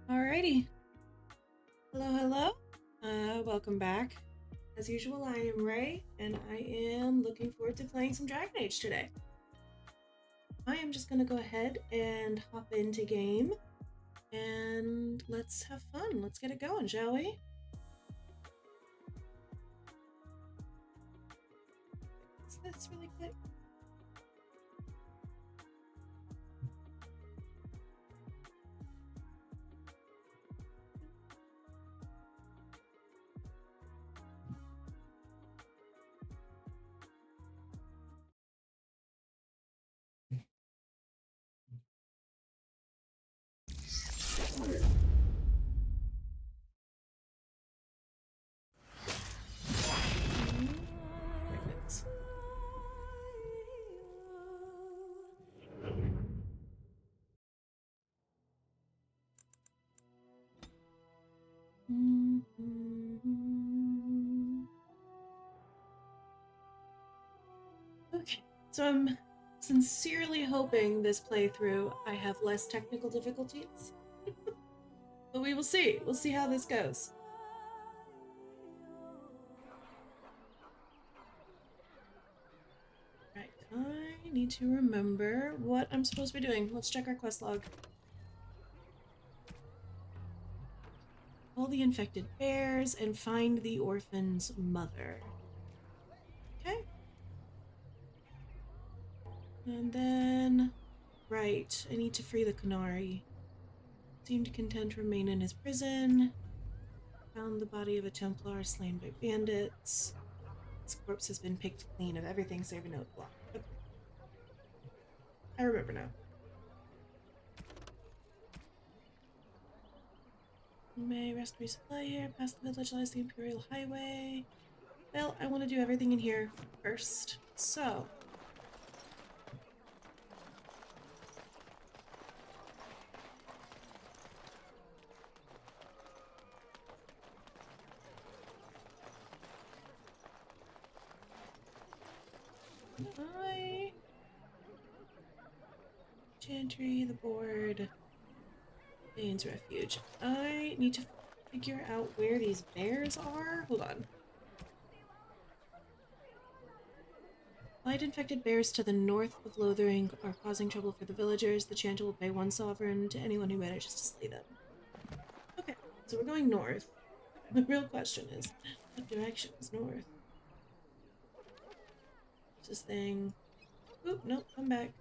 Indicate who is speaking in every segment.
Speaker 1: Alrighty. Hello. Welcome back. As usual, I am Ray, and I am looking forward to playing some Dragon Age today. I am just gonna go ahead and hop into game, and let's have fun. Let's get it going, shall we? Fix this really quick. Perfect. Okay, so I'm sincerely hoping this playthrough I have less technical difficulties. But we will see. We'll see how this goes. Right, I need to remember what I'm supposed to be doing. Let's check our quest log. Call the infected bears and find the orphan's mother. Okay. And then, right, I need to free the Qunari. Seemed content to remain in his prison. Found the body of a Templar slain by bandits. His corpse has been picked clean of everything save a note block. Okay. I remember now. You may rest resupply here, past the village lies the Imperial Highway. Well, I want to do everything in here first, so. Hi. Chantry, the board. Dane's Refuge. I need to figure out where these bears are. Hold on. Light infected bears to the north of Lothering are causing trouble for the villagers. The chanter will pay 1 sovereign to anyone who manages to slay them. Okay, so we're going north. The real question is, what direction is north? What's this thing? Oop, nope, come back.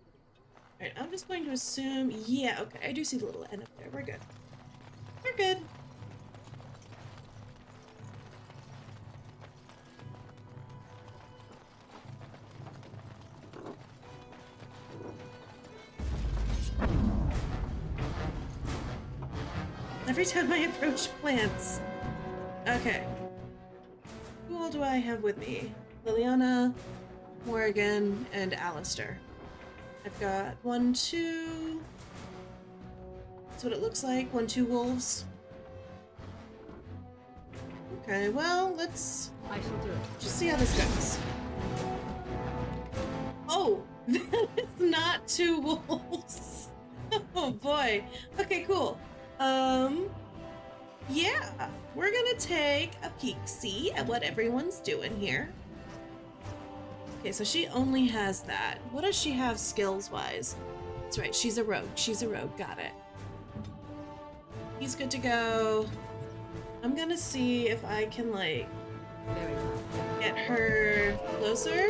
Speaker 1: Alright, I'm just going to assume, yeah, okay, I do see the little N up there. We're good. We're good. Every time I approach plants. Okay. Who all do I have with me? Liliana, Morrigan, and Alistair. I've got 1, 2. That's what it looks like. 1, 2 wolves. Okay, well, let's
Speaker 2: I shall do it.
Speaker 1: just see how this goes. Oh, that is not 2 wolves. Oh boy. Okay, cool. Yeah, we're gonna take a peek-see at what everyone's doing here. Okay, so she only has that. What does she have skills-wise? That's right, she's a rogue. She's a rogue, got it. He's good to go. I'm gonna see if I can, like,
Speaker 2: There we go.
Speaker 1: get her closer.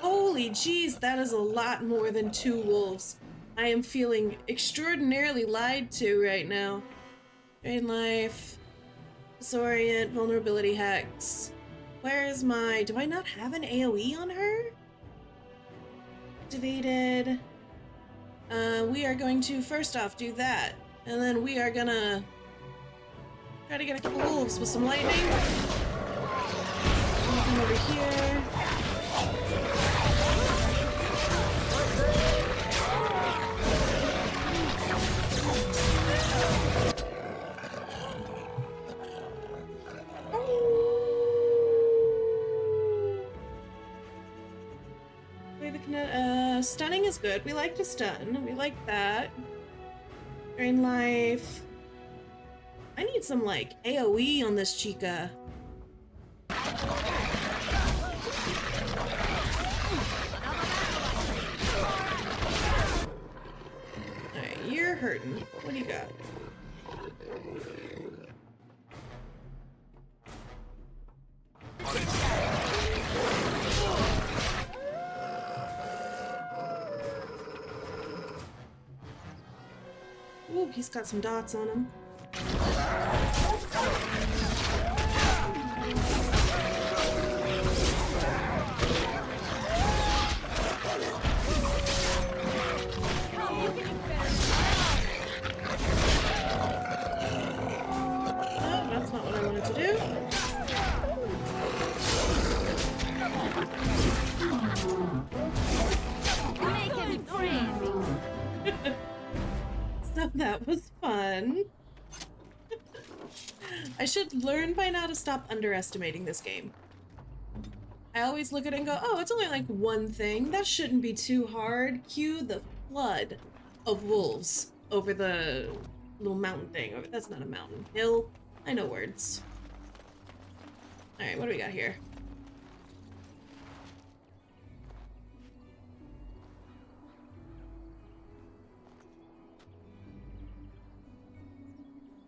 Speaker 1: Holy jeez, that is a lot more than 2 wolves. I am feeling extraordinarily lied to right now. Drain life, disorient, vulnerability hex. Where is my... do I not have an AoE on her? Activated. We are going to first off do that. And then we are gonna try to get a couple wolves with some lightning. Come over here. Stunning is good. We like to stun. We like that. Drain life. I need some, like, AoE on this chica. Alright, you're hurting. What do you got? Ooh, he's got some dots on him. That's not what I wanted to do.
Speaker 2: Make him crazy.
Speaker 1: So that was fun. I should learn by now to stop underestimating this game. I always look at it and go, oh, it's only like one thing. That shouldn't be too hard. Cue the flood of wolves over the little mountain thing. That's not a mountain. Hill. I know words. Alright, what do we got here?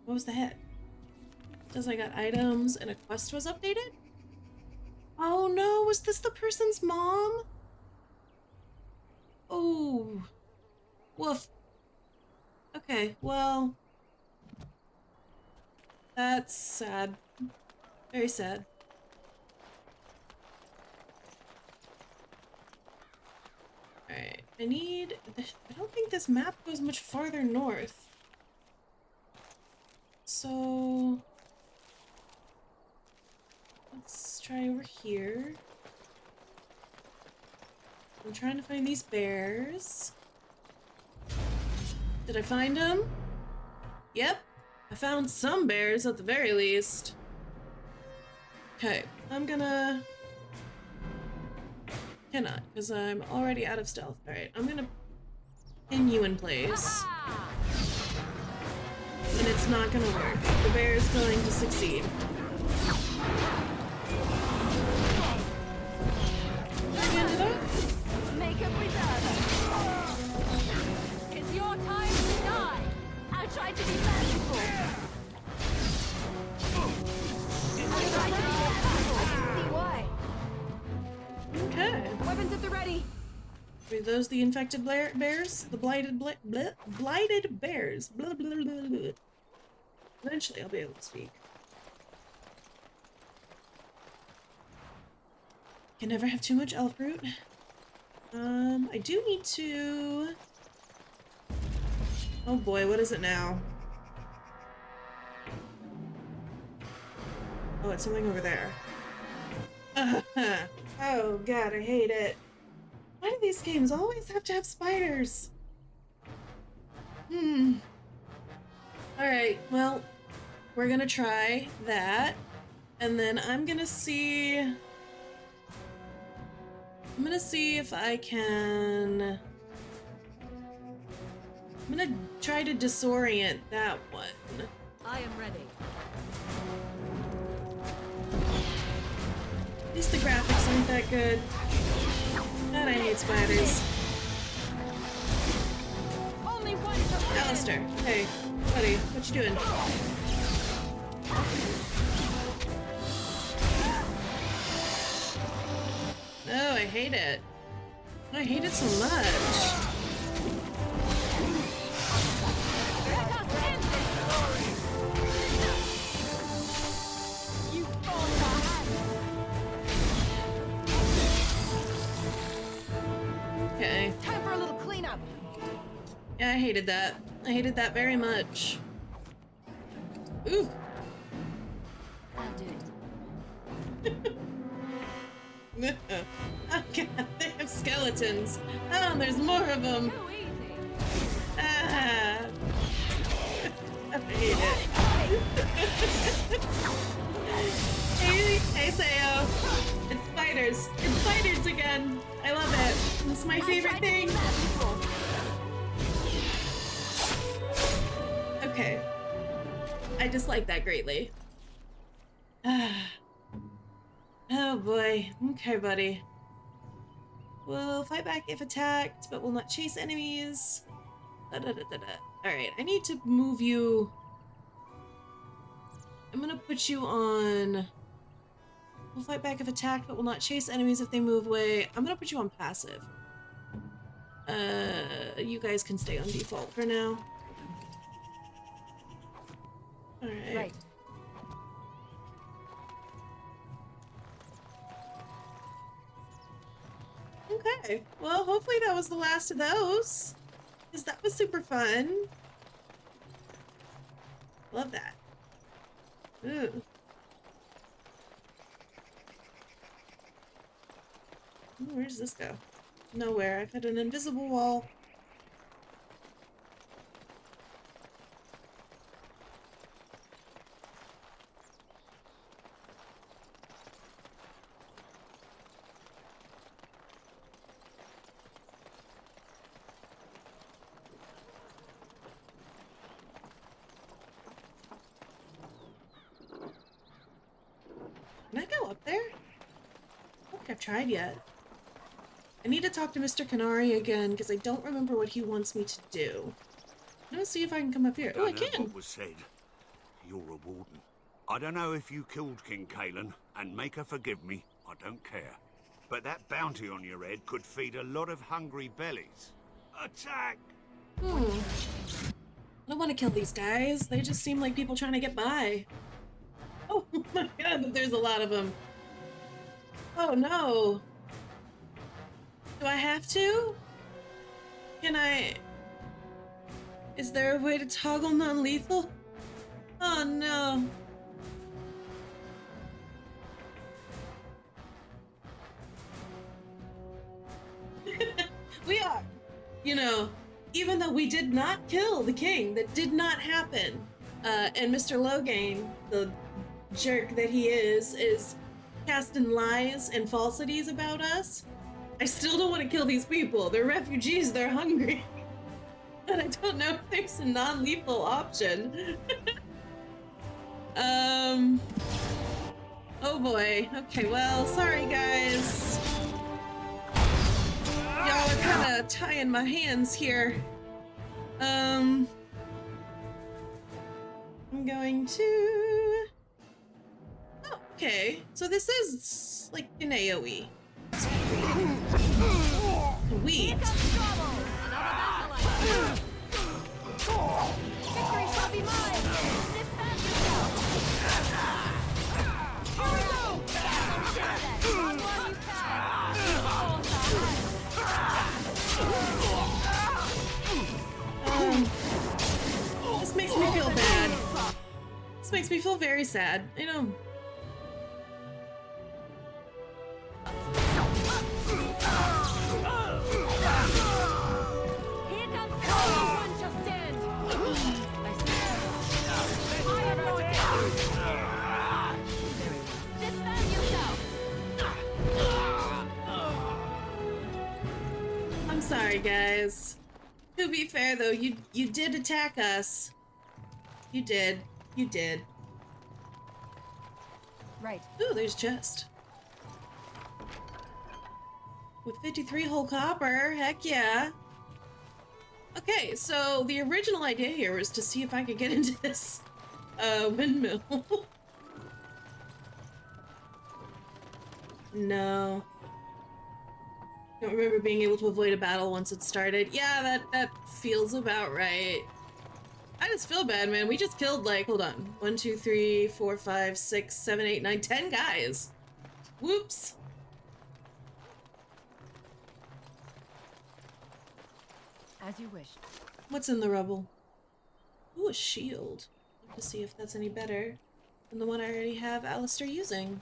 Speaker 1: What was the head? Says I got items and a quest was updated? Oh no, was this the person's mom? Oh. Woof. Okay, well. That's sad. Very sad. Alright, I don't think this map goes much farther north. So let's try over here. I'm trying to find these bears. Did I find them? Yep, I found some bears at the very least. Okay, I'm gonna... Cannot, because I'm already out of stealth. Alright, I'm gonna pin you in place. And it's not gonna work. The bear is going to succeed. Stand it up.
Speaker 2: Make a preserver. It's your time to die. I'll try to be merciful. I'll try to be merciful. I can see why.
Speaker 1: Okay.
Speaker 2: Weapons at the ready.
Speaker 1: Are those the infected bears? The blighted bears. Blah, blah, blah, blah. Eventually I'll be able to speak. Can never have too much elf root. I do need to... Oh boy, what is it now? Oh, it's something over there. Oh god, I hate it. Why do these games always have to have spiders? Alright, well, we're gonna try that. And then I'm gonna see if I can... I'm gonna try to disorient that one.
Speaker 2: I am ready.
Speaker 1: At least the graphics aren't that good. God, I hate spiders.
Speaker 2: Only one for
Speaker 1: Alistair, hey, buddy, what you doing? No, I hate it. I hate it so much. Okay.
Speaker 2: Time for a little cleanup.
Speaker 1: Yeah, I hated that. I hated that very much. Ooh.
Speaker 2: I'll do it.
Speaker 1: Oh god, they have skeletons. Oh, there's more of them.
Speaker 2: Too easy.
Speaker 1: Ah. I hate it. Hey, Sayo. It's spiders. It's spiders again. I love it. It's my favorite thing. Okay. I dislike that greatly. Oh boy. Okay, buddy. We'll fight back if attacked, but will not chase enemies. Alright, I need to move you. I'm gonna put you on. We'll fight back if attacked, but will not chase enemies if they move away. I'm gonna put you on passive. You guys can stay on default for now. Alright.
Speaker 2: Right.
Speaker 1: Okay, well, hopefully that was the last of those. Because that was super fun. Love that. Ooh. Where does this go? Nowhere. I've hit an invisible wall. Can I go up there? I don't think I've tried yet. I need to talk to Mr. Canary again because I don't remember what he wants me to do. I'm gonna see if I can come up here. Oh, I can.
Speaker 3: What was said. You're a warden. I don't know if you killed King Kalen, and make her forgive me. I don't care. But that bounty on your head could feed a lot of hungry bellies. Attack!
Speaker 1: I don't want to kill these guys. They just seem like people trying to get by. Oh my god, but there's a lot of them. Oh no. Do I have to? Can I... Is there a way to toggle non-lethal? Oh no. We are. You know, even though we did not kill the king, that did not happen. And Mr. Logain, the jerk that he is casting lies and falsities about us. I still don't want to kill these people. They're refugees, they're hungry. But I don't know if there's a non-lethal option. Oh boy. Okay, well, sorry guys. Y'all are kind of tying my hands here. I'm going to... Oh, okay. So this is like an AoE. Wheat.
Speaker 2: Victory shall be mine! Defend yourself! Here we go! Onward you can!
Speaker 1: This makes me feel bad. This makes me feel very sad. I know.
Speaker 2: Here comes the only one shall stand! I am no against! Defend yourself!
Speaker 1: I'm sorry, guys. To be fair, though, you did attack us. You did. You did.
Speaker 2: Right.
Speaker 1: Ooh, there's chest. With 53 whole copper, heck yeah. Okay, so the original idea here was to see if I could get into this windmill. No. Don't remember being able to avoid a battle once it started. Yeah, that feels about right. I just feel bad, man. We just killed, like, hold on. 1, 2, 3, 4, 5, 6, 7, 8, 9, 10 guys. Whoops.
Speaker 2: As you wish.
Speaker 1: What's in the rubble? Ooh, a shield. Let's see if that's any better than the one I already have Alistair using.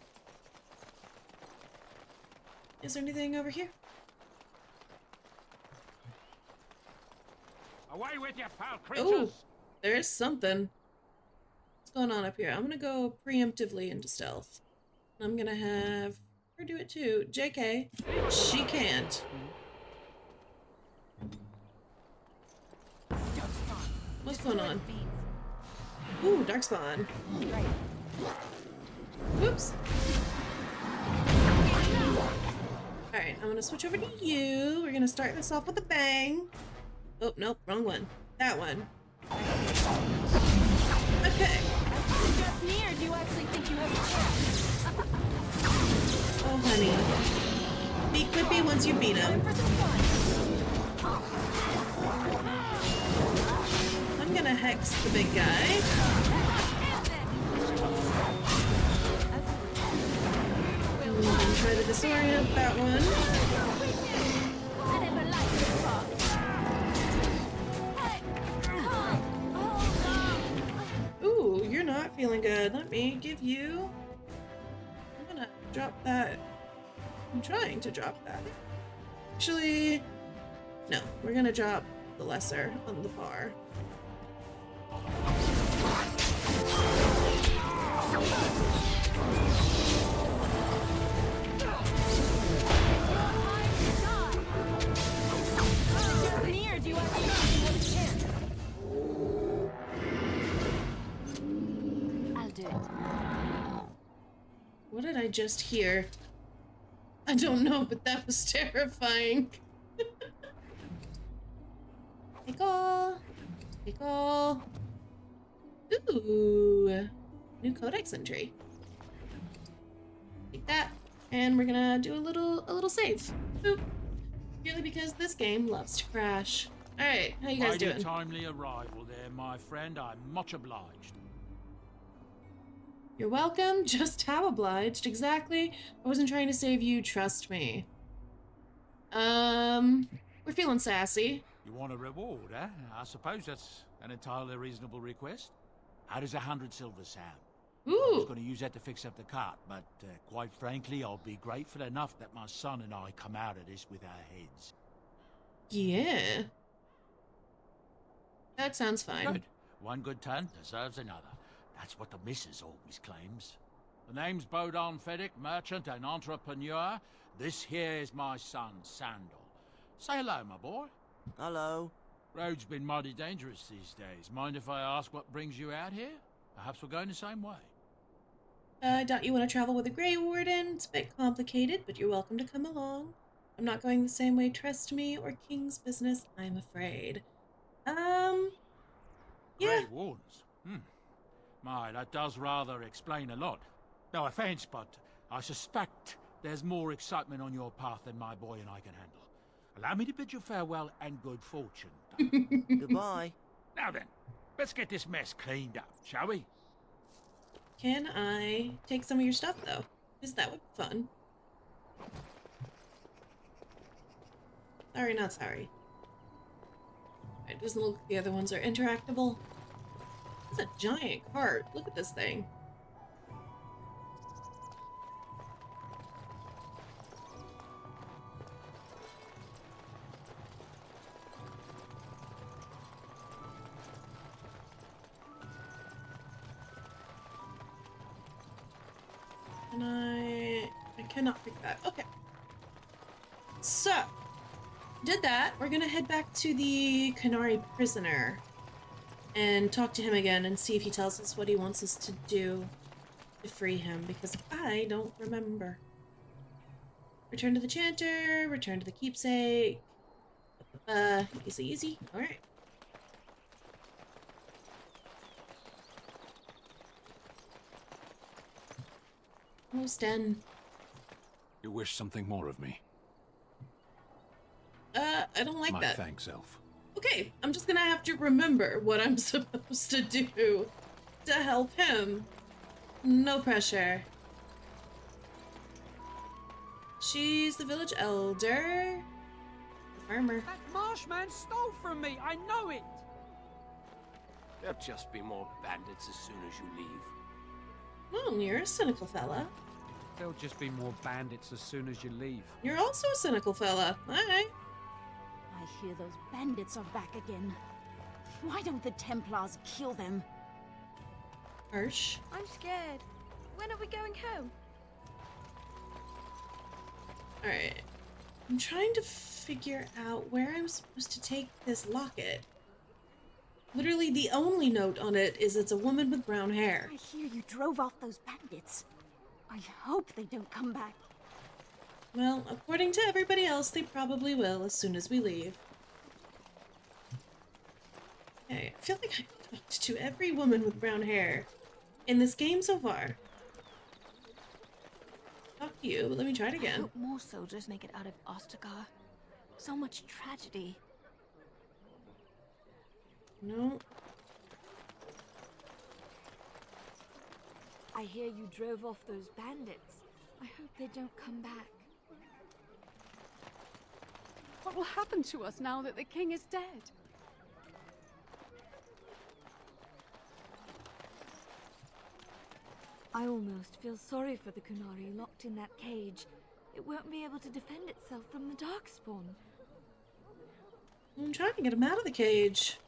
Speaker 1: Is there anything over here?
Speaker 4: Away with you, foul
Speaker 1: Oh,
Speaker 4: creatures!
Speaker 1: there is something. What's going on up here? I'm gonna go preemptively into stealth. I'm gonna have her do it too. JK, she can't. What's going on? Ooh, Darkspawn.
Speaker 2: Right.
Speaker 1: Whoops. Alright, I'm gonna switch over to you. We're gonna start this off with a bang. Oh, nope, wrong one. That one. Okay.
Speaker 2: Just near, do you actually think you have a chance?
Speaker 1: Oh, honey. Be quippy once you beat him.
Speaker 2: For some fun.
Speaker 1: I'm gonna hex the big guy. And then try to disorient that one.
Speaker 2: I never liked this part. Hey, hold on.
Speaker 1: Ooh, you're not feeling good. Let me give you... I'm gonna drop that. I'm trying to drop that. Actually, no. We're gonna drop the lesser on the bar.
Speaker 2: Just near, do you actually think you have a chance? I'll do it.
Speaker 1: What did I just hear? I don't know, but that was terrifying. Pickle. Pickle. Ooh. New codex entry. Take that. And we're gonna do a little save. Boop. Purely because this game loves to crash. Alright, how you guys
Speaker 4: Mighty
Speaker 1: doing?
Speaker 4: timely arrival there, my friend. I'm much obliged.
Speaker 1: You're welcome. Just how obliged, exactly. I wasn't trying to save you, trust me. We're feeling sassy.
Speaker 4: You want a reward, eh? I suppose that's an entirely reasonable request. How does 100 silver sound? I was
Speaker 1: Ooh.
Speaker 4: going to use that to fix up the cart, but quite frankly, I'll be grateful enough that my son and I come out of this with our heads.
Speaker 1: Yeah. That sounds fine.
Speaker 4: Good. One good turn deserves another. That's what the missus always claims. The name's Bodon Feddick, merchant and entrepreneur. This here is my son, Sandal. Say hello, my boy.
Speaker 5: Hello.
Speaker 4: Road's been mighty dangerous these days. Mind if I ask what brings you out here? Perhaps we're going the same way.
Speaker 1: I doubt you want to travel with a Grey Warden. It's a bit complicated, but you're welcome to come along. I'm not going the same way, trust me, or King's business, I'm afraid. Yeah.
Speaker 4: Grey Wardens? My, that does rather explain a lot. No offense, but I suspect there's more excitement on your path than my boy and I can handle. Allow me to bid you farewell and good fortune.
Speaker 5: Goodbye.
Speaker 4: Now then, let's get this mess cleaned up, shall we?
Speaker 1: Can I take some of your stuff, though? Because that would be fun. Sorry, not sorry. It doesn't look like the other ones are interactable. It's a giant cart. Look at this thing. And I cannot pick that. Okay. So, did that. We're gonna head back to the Qunari prisoner and talk to him again and see if he tells us what he wants us to do to free him, because I don't remember. Return to the chanter, return to the keepsake. Easy, easy. Alright. Almost done.
Speaker 6: You wish something more of me?
Speaker 1: I don't like
Speaker 6: My
Speaker 1: that.
Speaker 6: thanks, Elf.
Speaker 1: Okay, I'm just gonna have to remember what I'm supposed to do to help him. No pressure. She's the village elder. The farmer.
Speaker 7: That marshman stole from me, I know it!
Speaker 5: There'll just be more bandits as soon as you leave.
Speaker 1: Oh, you're a cynical fella.
Speaker 7: There'll just be more bandits as soon as you leave.
Speaker 1: You're also a cynical fella. Alright.
Speaker 2: I hear those bandits are back again. Why don't the Templars kill them?
Speaker 1: Harsh.
Speaker 8: I'm scared. When are we going home?
Speaker 1: Alright. I'm trying to figure out where I'm supposed to take this locket. Literally the only note on it is it's a woman with brown hair.
Speaker 2: I hear you drove off those bandits. I hope they don't come back.
Speaker 1: Well, according to everybody else, they probably will as soon as we leave. Okay, I feel like I've talked to every woman with brown hair in this game so far. Talk to you, but let me try it
Speaker 2: I
Speaker 1: again.
Speaker 2: hope more soldiers make it out of Ostagar. So much tragedy.
Speaker 1: No.
Speaker 8: I hear you drove off those bandits. I hope they don't come back.
Speaker 9: What will happen to us now that the king is dead?
Speaker 8: I almost feel sorry for the Kunari locked in that cage. It won't be able to defend itself from the Darkspawn.
Speaker 1: I'm trying to get him out of the cage.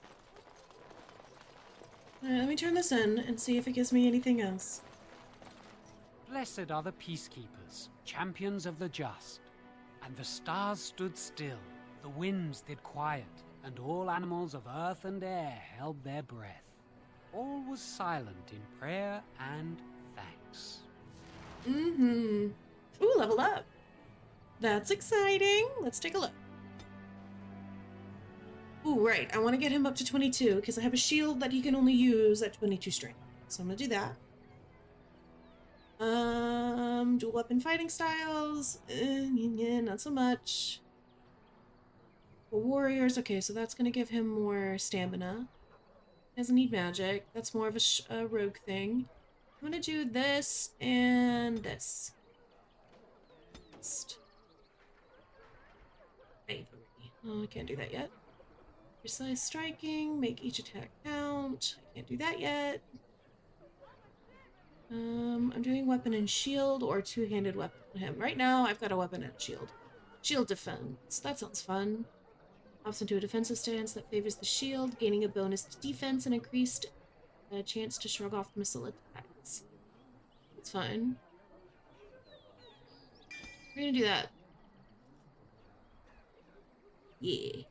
Speaker 1: Alright, let me turn this in and see if it gives me anything else.
Speaker 7: Blessed are the peacekeepers, champions of the just. And the stars stood still, the winds did quiet, and all animals of earth and air held their breath. All was silent in prayer and thanks.
Speaker 1: Mm-hmm. Ooh, level up. That's exciting. Let's take a look. Ooh, right. I want to get him up to 22 because I have a shield that he can only use at 22 strength. So I'm going to do that. Dual weapon fighting styles. Not so much. For warriors. Okay, so that's going to give him more stamina. Doesn't need magic. That's more of a rogue thing. I'm going to do this and this. Oh, I can't do that yet. Precise striking, make each attack count. I can't do that yet. I'm doing weapon and shield or two-handed weapon on him. Right now, I've got a weapon and shield. Shield defense. That sounds fun. Hops into a defensive stance that favors the shield, gaining a bonus to defense and increased chance to shrug off missile attacks. It's fine. We're gonna do that. Yeah.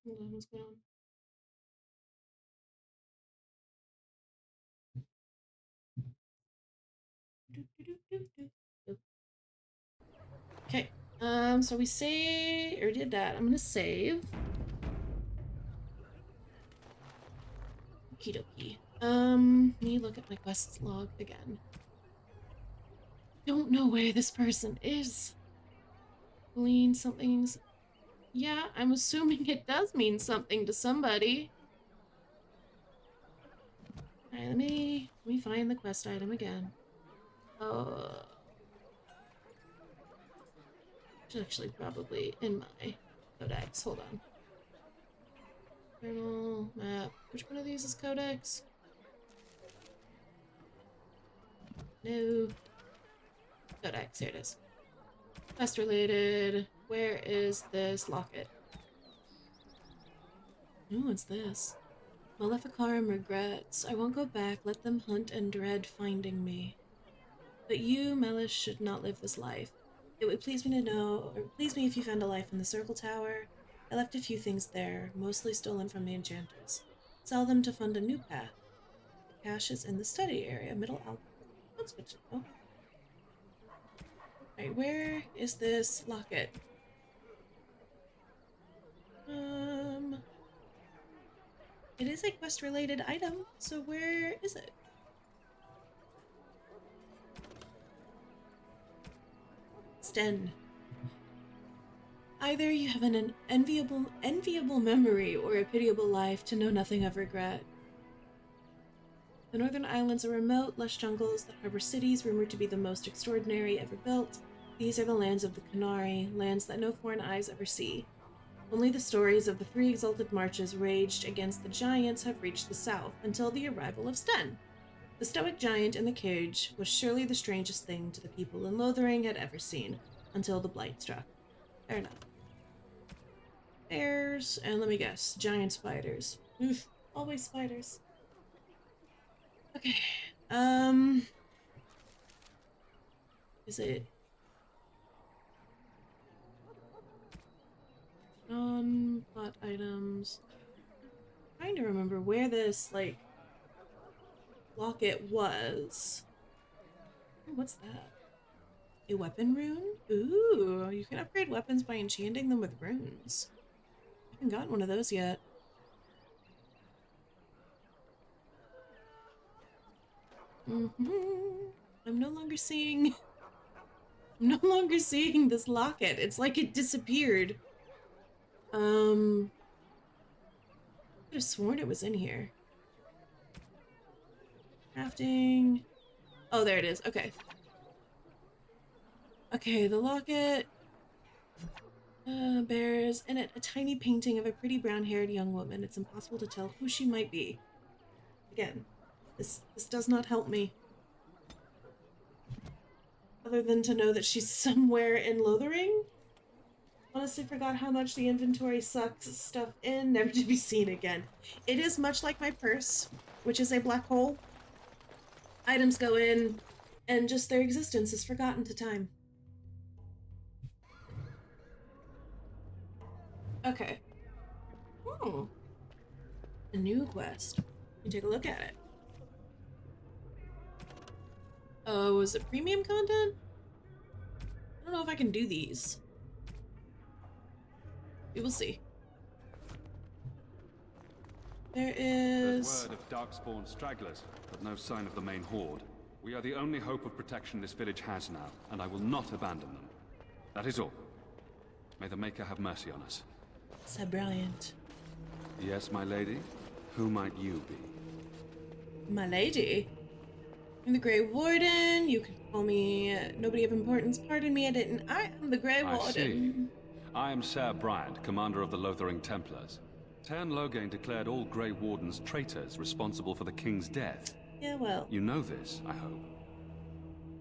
Speaker 1: Hold on, what's going on? Okay, so we did that. I'm gonna save. Okie dokie. Let me look at my quest log again. Don't know where this person is. Glean something's. Yeah, I'm assuming it does mean something to somebody. Alright, let me find the quest item again. It's actually probably in my codex. Hold on. Journal, map. Which one of these is codex? No. Codex, here it is. Quest related. Where is this locket? Oh, what's this? Maleficarum regrets. I won't go back. Let them hunt and dread finding me. But you, Melish, should not live this life. It would please me to know, or please me if you found a life in the Circle Tower. I left a few things there, mostly stolen from the enchanters. Sell them to fund a new path. The cache is in the study area, middle alcove. That's good to know. Alright, where is this locket? It is a quest-related item, so where is it? Sten. Either you have an enviable memory or a pitiable life to know nothing of regret. The Northern Islands are remote, lush jungles that harbor cities rumored to be the most extraordinary ever built. These are the lands of the Kunari, lands that no foreign eyes ever see. Only the stories of the 3 exalted marches raged against the giants have reached the south until the arrival of Sten. The stoic giant in the cage was surely the strangest thing to the people in Lothering had ever seen, until the blight struck. Fair enough. Bears, and let me guess, giant spiders. Oof, always spiders. Okay, is it Plot items. Trying to remember where this, like, locket was. Ooh, what's that? A weapon rune? Ooh, you can upgrade weapons by enchanting them with runes. I haven't gotten one of those yet. I'm no longer seeing this locket. It's like it disappeared. I could have sworn it was in here. Crafting. Oh, there it is. Okay. Okay, the locket bears in it a tiny painting of a pretty brown-haired young woman. It's impossible to tell who she might be. Again, this does not help me. Other than to know that she's somewhere in Lothering. Honestly forgot how much the inventory sucks stuff in, never to be seen again. It is much like my purse, which is a black hole. Items go in, and just their existence is forgotten to time. Okay. Oh. A new quest. Let me take a look at it. Oh, is it premium content? I don't know if I can do these. We will see. There is...
Speaker 10: There's word of Darkspawn stragglers, but no sign of the main horde. We are the only hope of protection this village has now, and I will not abandon them. That is all. May the Maker have mercy on us.
Speaker 1: So brilliant.
Speaker 10: Yes, my lady? Who might you be?
Speaker 1: My lady? I'm the Grey Warden. You can call me nobody of importance. Pardon me, I am the Grey Warden.
Speaker 10: I see. I am Ser Bryant, commander of the Lothering Templars. Teyrn Loghain declared all Grey Wardens traitors responsible for the king's death.
Speaker 1: Yeah, well.
Speaker 10: You know this, I hope.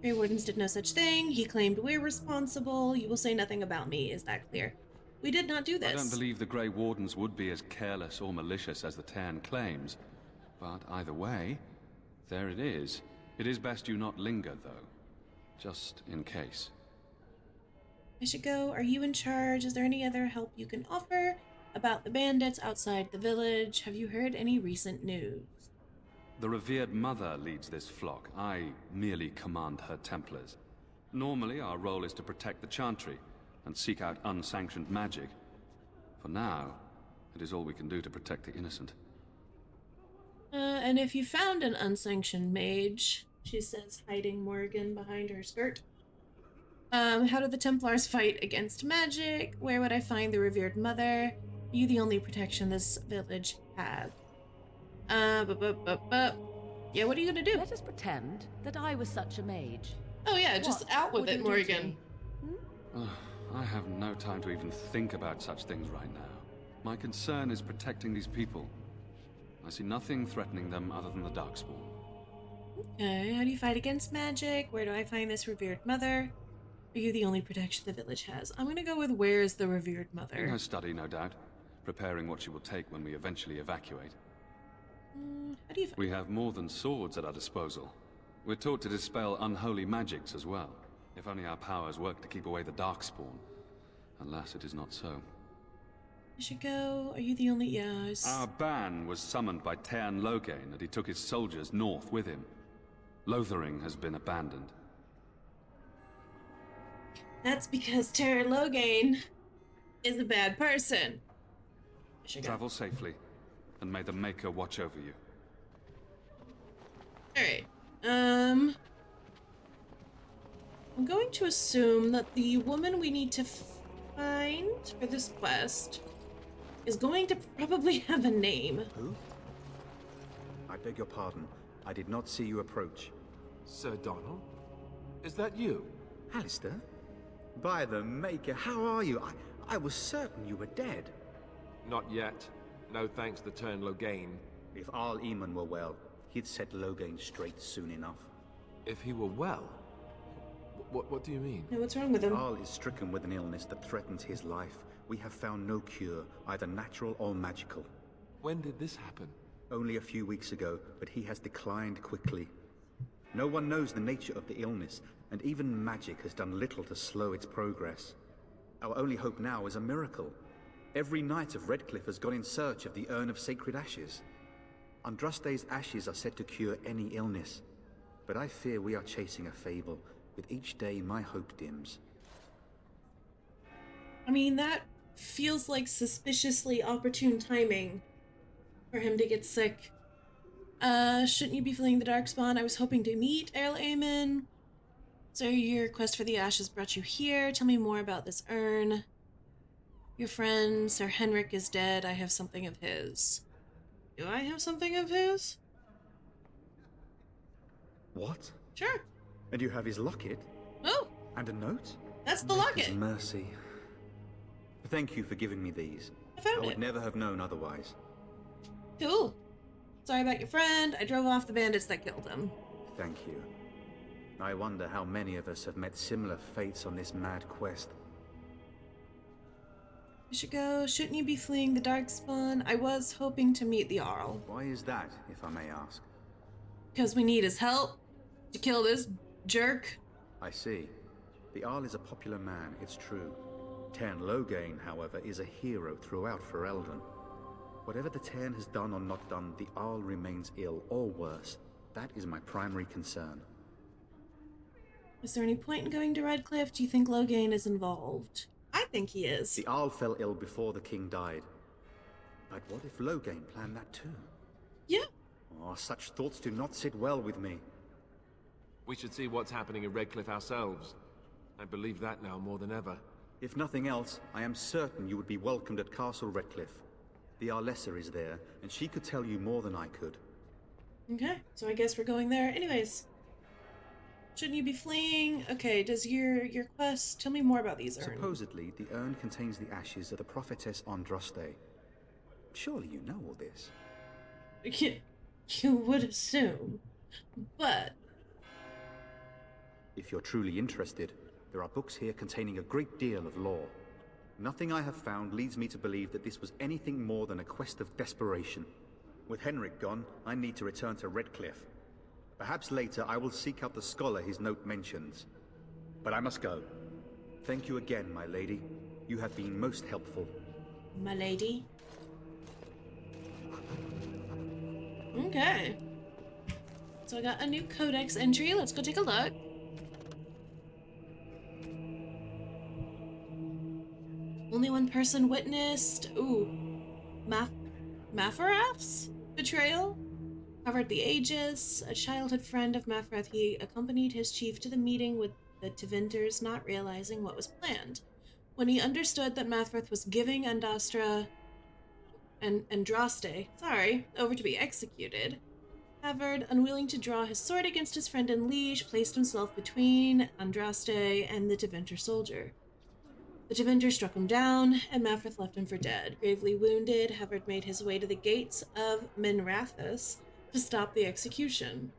Speaker 1: Grey Wardens did no such thing. He claimed we're responsible. You will say nothing about me. Is that clear? We did not do this.
Speaker 10: I don't believe the Grey Wardens would be as careless or malicious as the Teyrn claims. But either way, there it is. It is best you not linger, though. Just in case.
Speaker 1: I should go. Are you in charge? Is there any other help you can offer about the bandits outside the village? Have you heard any recent news?
Speaker 10: The revered mother leads this flock. I merely command her Templars. Normally, our role is to protect the Chantry and seek out unsanctioned magic. For now, it is all we can do to protect the innocent.
Speaker 1: And if you found an unsanctioned mage, she says, hiding Morrigan behind her skirt. How do the Templars fight against magic? Where would I find the revered mother? Are you the only protection this village has? Yeah, what are you gonna do?
Speaker 2: Let us pretend that I was such a mage.
Speaker 1: Oh yeah, just
Speaker 2: What
Speaker 1: out with
Speaker 2: would
Speaker 1: it,
Speaker 2: you do to
Speaker 1: Morrigan.
Speaker 2: me?
Speaker 10: I have no time to even think about such things right now. My concern is protecting these people. I see nothing threatening them other than the Darkspawn.
Speaker 1: Okay, how do you fight against magic? Where do I find this revered mother? Are you the only protection the village has? I'm gonna go with where's the revered
Speaker 10: In
Speaker 1: mother?
Speaker 10: her study, no doubt. Preparing what she will take when we eventually evacuate.
Speaker 1: How do you find...
Speaker 10: We have more than swords at our disposal. We're taught to dispel unholy magics as well. If only our powers work to keep away the Darkspawn. Alas, it is not so.
Speaker 1: I should go. Are you the only... Yes.
Speaker 10: Our ban was summoned by Teyrn Loghain, and he took his soldiers north with him. Lothering has been abandoned.
Speaker 1: That's because Teyrn Loghain is a bad person. I should go.
Speaker 10: Travel safely, and may the Maker watch over you.
Speaker 1: Alright. I'm going to assume that the woman we need to find for this quest is going to probably have a name.
Speaker 11: Who? I beg your pardon. I did not see you approach.
Speaker 5: Sir Donald? Is that you?
Speaker 11: Alistair? By the Maker, how are you? I was certain you were dead.
Speaker 5: Not yet. No thanks to Teyrn Loghain.
Speaker 11: If Arl Eamon were well, he'd set Loghain straight soon enough.
Speaker 5: If he were well? What do you mean?
Speaker 1: No, what's wrong with him?
Speaker 11: Arl is stricken with an illness that threatens his life. We have found no cure, either natural or magical.
Speaker 5: When did this happen?
Speaker 11: Only a few weeks ago, but he has declined quickly. No one knows the nature of the illness, and even magic has done little to slow its progress. Our only hope now is a miracle. Every knight of Redcliffe has gone in search of the Urn of Sacred Ashes. Andraste's ashes are said to cure any illness, but I fear we are chasing a fable. With each day, my hope dims.
Speaker 1: I mean, that feels like suspiciously opportune timing for him to get sick. Shouldn't you be fleeing the Darkspawn? I was hoping to meet Earl Aemon. So your quest for the ashes brought you here. Tell me more about this urn. Your friend, Sir Henrik, is dead. I have something of his. Do I have something of his?
Speaker 11: What?
Speaker 1: Sure.
Speaker 11: And you have his locket?
Speaker 1: Oh!
Speaker 11: And a note?
Speaker 1: That's the
Speaker 11: Maker's
Speaker 1: locket!
Speaker 11: mercy. Thank you for giving me these.
Speaker 1: I found
Speaker 11: would
Speaker 1: it.
Speaker 11: never have known otherwise.
Speaker 1: Cool. Sorry about your friend. I drove off the bandits that killed him.
Speaker 11: Thank you. I wonder how many of us have met similar fates on this mad quest.
Speaker 1: You should go. Shouldn't you be fleeing the Darkspawn? I was hoping to meet the Arl.
Speaker 11: Why is that, if I may ask?
Speaker 1: Because we need his help to kill this jerk.
Speaker 11: I see. The Arl is a popular man, it's true. Tern Loghain, however, is a hero throughout Ferelden. Whatever the Tern has done or not done, the Arl remains ill, or worse. That is my primary concern.
Speaker 1: Is there any point in going to Redcliffe? Do you think Loghain is involved? I think he is.
Speaker 11: The Arl fell ill before the king died. But what if Loghain planned that too?
Speaker 1: Yeah.
Speaker 11: Oh, such thoughts do not sit well with me.
Speaker 5: We should see what's happening in Redcliffe ourselves. I believe that now more than ever.
Speaker 11: If nothing else, I am certain you would be welcomed at Castle Redcliffe. The Arlessa is there, and she could tell you more than I could.
Speaker 1: Okay, so I guess we're going there. Anyways. Shouldn't you be fleeing? Okay, does your quest... Tell me more about these urns.
Speaker 11: Supposedly, the urn contains the ashes of the prophetess Andraste. Surely you know all this.
Speaker 1: You would assume. But...
Speaker 11: If you're truly interested, there are books here containing a great deal of lore. Nothing I have found leads me to believe that this was anything more than a quest of desperation. With Henrik gone, I need to return to Redcliffe. Perhaps later I will seek out the scholar his note mentions. But I must go. Thank you again, my lady. You have been most helpful.
Speaker 1: My lady? Okay. So I got a new codex entry. Let's go take a look. Only one person witnessed... Ooh. Mafarath's betrayal? Covered the Aegis. A childhood friend of Mafrath, he accompanied his chief to the meeting with the Tevinters, not realizing what was planned. When he understood that Mafrath was giving Andraste over to be executed, Havard, unwilling to draw his sword against his friend and liege, placed himself between Andraste and the Tevinter soldier. The Tevinter struck him down, and Mafrath left him for dead. Gravely wounded, Havard made his way to the gates of Minrathous to stop the execution.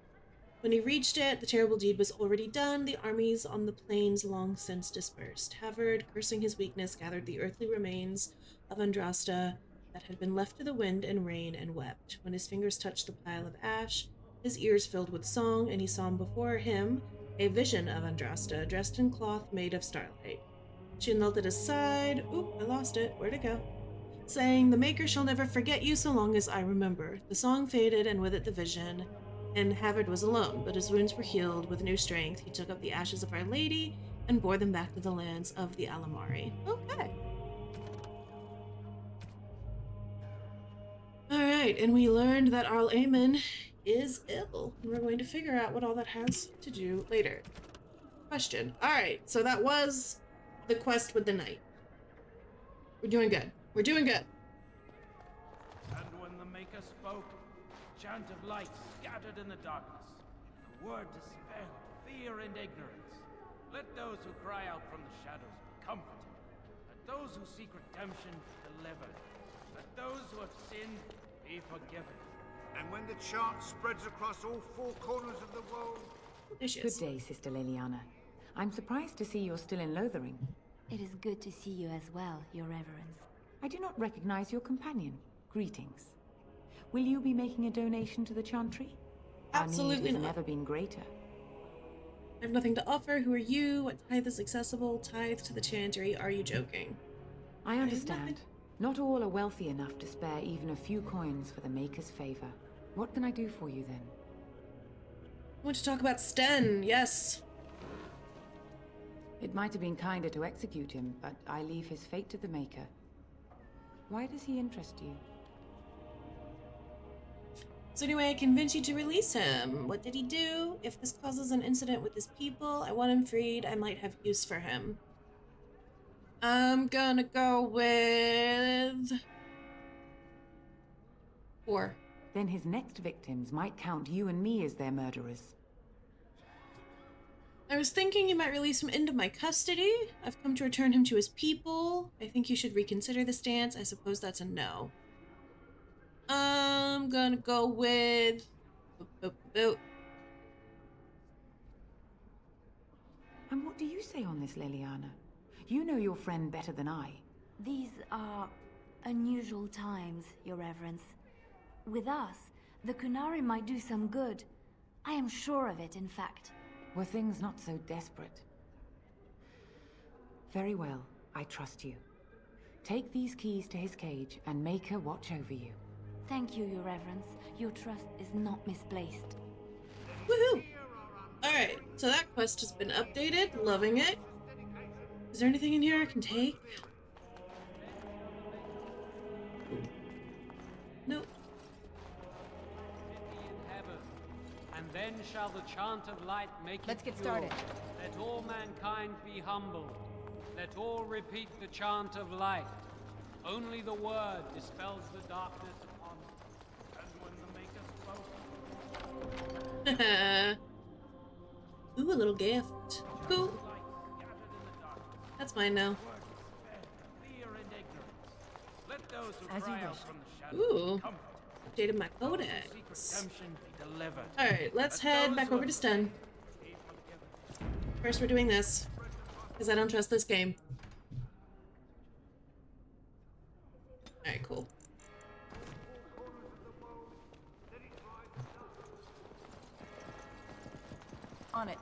Speaker 1: When he reached it, the terrible deed was already done. The armies on the plains long since dispersed. Havard, cursing his weakness, gathered the earthly remains of Andraste that had been left to the wind and rain and wept. When his fingers touched the pile of ash, his ears filled with song, and he saw before him a vision of Andraste, dressed in cloth made of starlight. She knelt at his side. Oop, I lost it. Where'd it go? Saying, "The Maker shall never forget you so long as I remember." The song faded, and with it the vision, and Havard was alone, but his wounds were healed. With new strength, he took up the ashes of Our Lady and bore them back to the lands of the Alamari. Okay. Alright, and we learned that Earl Aemon is ill. And we're going to figure out what all that has to do later. Question. Alright, so that was the quest with the knight. We're doing good. We're doing good.
Speaker 4: And when the Maker spoke, a chant of light scattered in the darkness. A word dispelled fear and ignorance. Let those who cry out from the shadows be comforted. Let those who seek redemption be delivered. Let those who have sinned be forgiven.
Speaker 3: And when the chant spreads across all four corners of the world...
Speaker 1: Delicious.
Speaker 12: Good day, Sister Liliana. I'm surprised to see you're still in Lothering.
Speaker 8: It is good to see you as well, Your Reverence.
Speaker 12: I do not recognize your companion. Greetings. Will you be making a donation to the Chantry?
Speaker 1: Absolutely
Speaker 12: Our need has
Speaker 1: not.
Speaker 12: never been greater.
Speaker 1: I have nothing to offer. Who are you? What tithe is accessible? Tithe to the Chantry. Are you joking?
Speaker 12: I understand. Not all are wealthy enough to spare even a few coins for the Maker's favor. What can I do for you then?
Speaker 1: I want to talk about Sten, yes.
Speaker 12: It might have been kinder to execute him, but I leave his fate to the Maker. Why does he interest you?
Speaker 1: So anyway, I convinced you to release him. What did he do? If this causes an incident with his people, I want him freed. I might have use for him. I'm gonna go with 4.
Speaker 12: Then his next victims might count you and me as their murderers.
Speaker 1: I was thinking you might release him into my custody. I've come to return him to his people. I think you should reconsider the stance. I suppose that's a no. I'm gonna go with...
Speaker 12: And what do you say on this, Leliana? You know your friend better than I.
Speaker 8: These are unusual times, Your Reverence. With us, the Kunari might do some good. I am sure of it, in fact.
Speaker 12: Were things not so desperate? Very well, I trust you. Take these keys to his cage and make her watch over you.
Speaker 8: Thank you, Your Reverence. Your trust is not misplaced.
Speaker 1: Woohoo! Alright, so that quest has been updated. Loving it. Is there anything in here I can take? Nope.
Speaker 7: And then shall the chant of light make
Speaker 2: Let's
Speaker 7: it
Speaker 2: get
Speaker 7: pure.
Speaker 2: started.
Speaker 7: Let all mankind be humble. Let all repeat the chant of light. Only the word dispels the darkness upon us. And when the Maker spoke...
Speaker 1: Ooh, a little gift. Cool. That's mine now.
Speaker 2: As you wish.
Speaker 1: Ooh. Updated my codex. Alright, let's head back over to Sten. First we're doing this, because I don't trust this game. Alright, cool.
Speaker 2: On it.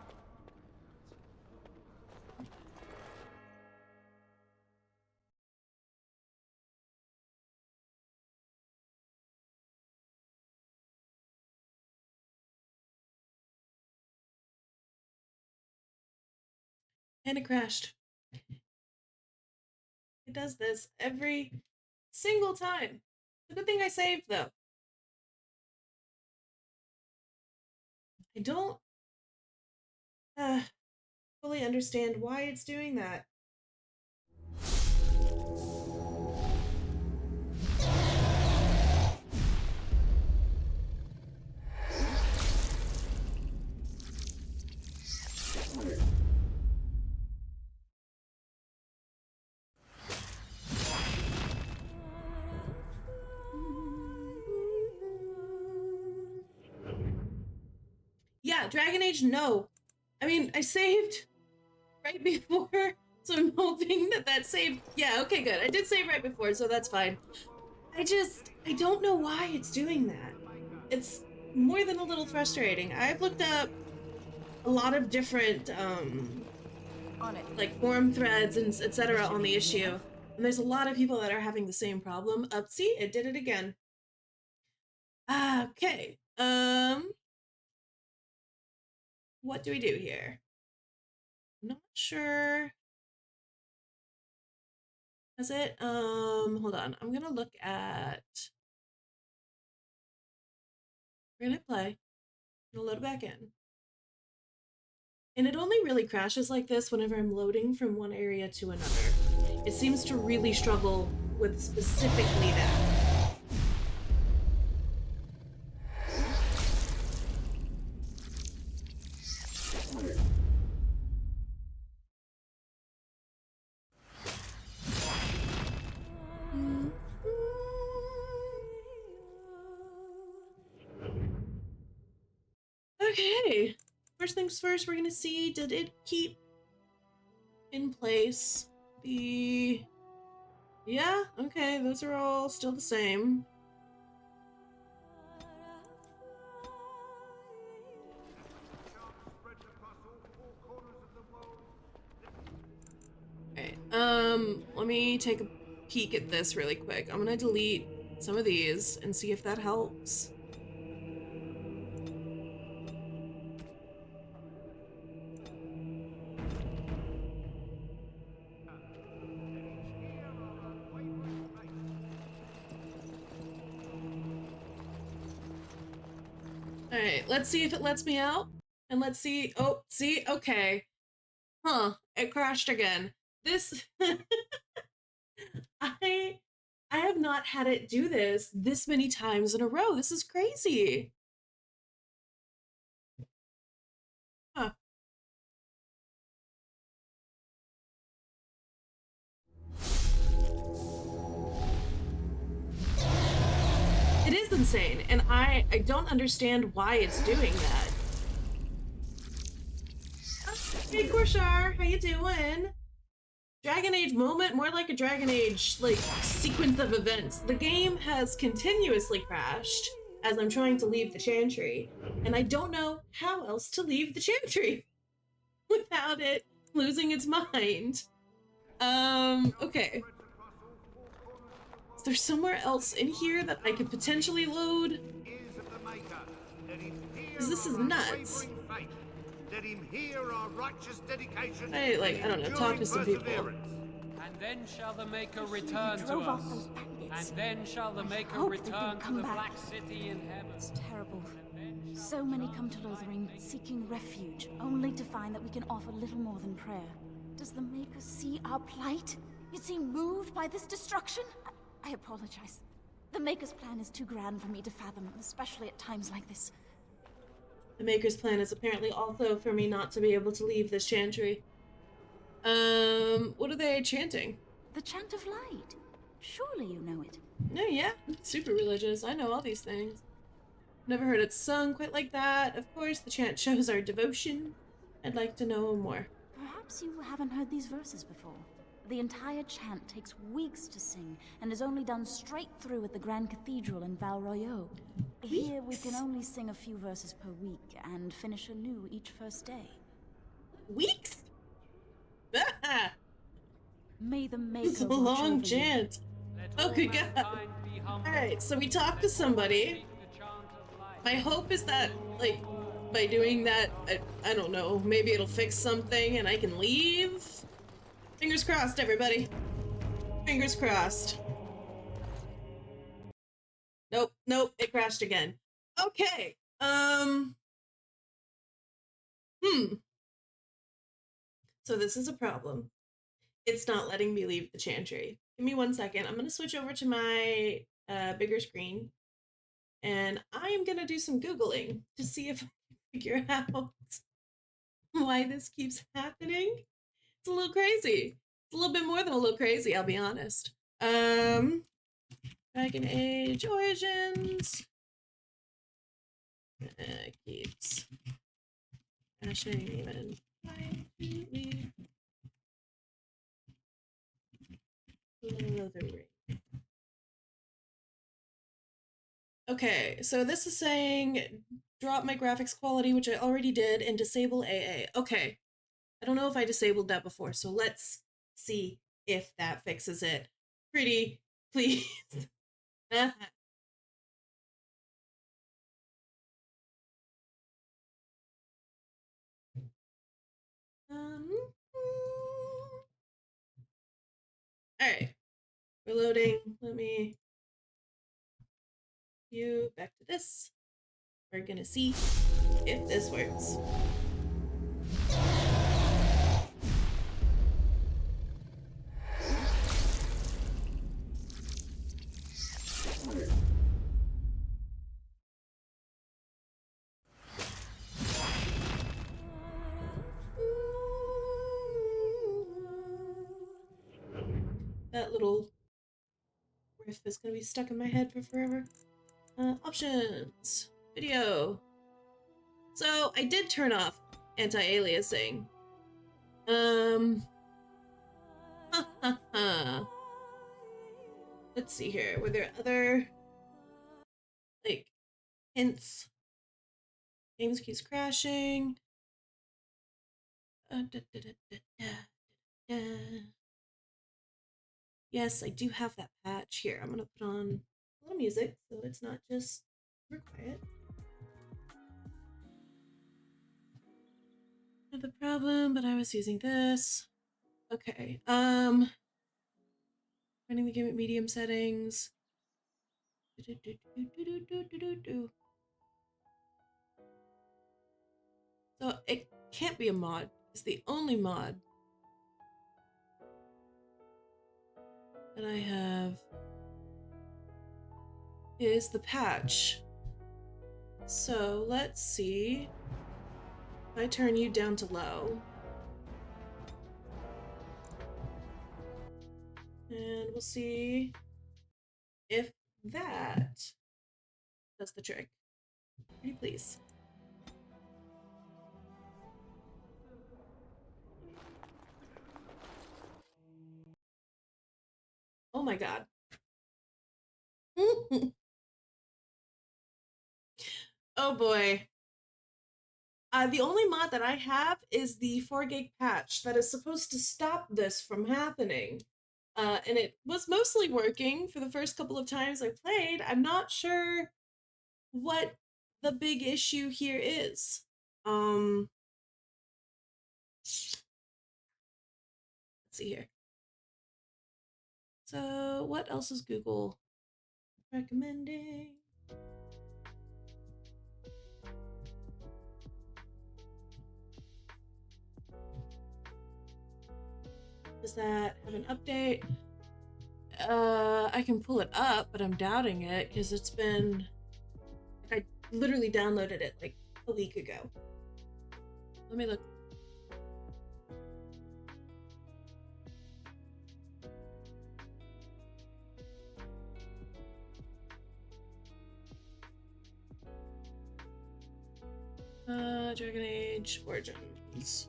Speaker 1: And it crashed. It does this every single time. It's a good thing I saved, though. I don't fully understand why it's doing that. Yeah, Dragon Age, no. I mean, I saved right before, so I'm hoping that that saved. Yeah, okay, good. I did save right before, so that's fine. I don't know why it's doing that. It's more than a little frustrating. I've looked up a lot of different, like forum threads and etc. on the issue, and there's a lot of people that are having the same problem. See, it did it again. Okay, what do we do here? I'm not sure. Is it? Hold on. I'm gonna look at. We're gonna play. I'm gonna load it back in. And it only really crashes like this whenever I'm loading from one area to another. It seems to really struggle with specifically that. Okay, first things first, we're gonna see, did it keep in place the... Yeah, okay, those are all still the same. Alright, let me take a peek at this really quick. I'm gonna delete some of these and see if that helps. Alright, let's see if it lets me out. And let's see. Oh, see? Okay. Huh. It crashed again. This... I have not had it do this many times in a row. This is crazy. Huh. It is insane, and I don't understand why it's doing that. Hey, Korshar, how you doing? Dragon Age moment? More like a Dragon Age, like, sequence of events. The game has continuously crashed as I'm trying to leave the Chantry, and I don't know how else to leave the Chantry without it losing its mind. Okay. Is there somewhere else in here that I could potentially load? Because this is nuts.
Speaker 3: Let him hear our righteous dedication.
Speaker 1: I don't know, talk to some people.
Speaker 7: And then shall the Maker return to us. And then shall the Maker return to the Black City in heaven.
Speaker 8: It's terrible. So many come to Lothering seeking refuge, only to find that we can offer little more than prayer. Does the Maker see our plight? Is he moved by this destruction? I apologize. The Maker's plan is too grand for me to fathom, especially at times like this.
Speaker 1: The Maker's plan is apparently also for me not to be able to leave this Chantry. What are they chanting?
Speaker 8: The Chant of Light. Surely you know it.
Speaker 1: No, yeah. Super religious. I know all these things. Never heard it sung quite like that. Of course, the chant shows our devotion. I'd like to know more.
Speaker 8: Perhaps you haven't heard these verses before. The entire chant takes weeks to sing and is only done straight through at the Grand Cathedral in Val Royeaux. Here we can only sing a few verses per week and finish anew each first day.
Speaker 1: Weeks?
Speaker 8: May the Maker
Speaker 1: It's a long chant. Oh good god. Alright, so we talked to somebody. My hope is that, like, by doing that, I don't know, maybe it'll fix something and I can leave? Fingers crossed, everybody. Fingers crossed. Nope, nope, it crashed again. Okay, So this is a problem. It's not letting me leave the Chantry. Give me 1 second. I'm gonna switch over to my bigger screen, and I am gonna do some Googling to see if I can figure out why this keeps happening. It's a little crazy. It's a little bit more than a little crazy, I'll be honest. Dragon Age Origins. Keeps crashing even. Okay, so this is saying drop my graphics quality, which I already did, and disable AA. Okay. I don't know if I disabled that before, so let's see if that fixes it. Pretty please. Alright. We're loading. Let me you back to this. We're gonna see if this works. That little riff is gonna be stuck in my head for forever. Options. Video. So I did turn off anti-aliasing. Let's see here. Were there other, like, hints? Games keeps crashing. Yes, I do have that patch here. I'm gonna put on a little music so it's not just super quiet. Not the problem, but I was using this. Okay. Running the game at medium settings. So it can't be a mod. It's the only mod that I have is the patch. So let's see. If I turn you down to low. And we'll see if that does the trick. Pretty please. Oh my god. Oh boy. The only mod that I have is the 4 gig patch that is supposed to stop this from happening. And it was mostly working for the first couple of times I played. I'm not sure what the big issue here is. Let's see here. So what else is Google recommending? Does that have an update? I can pull it up, but I'm doubting it because it's been... I literally downloaded it like a week ago. Let me look. Dragon Age Origins.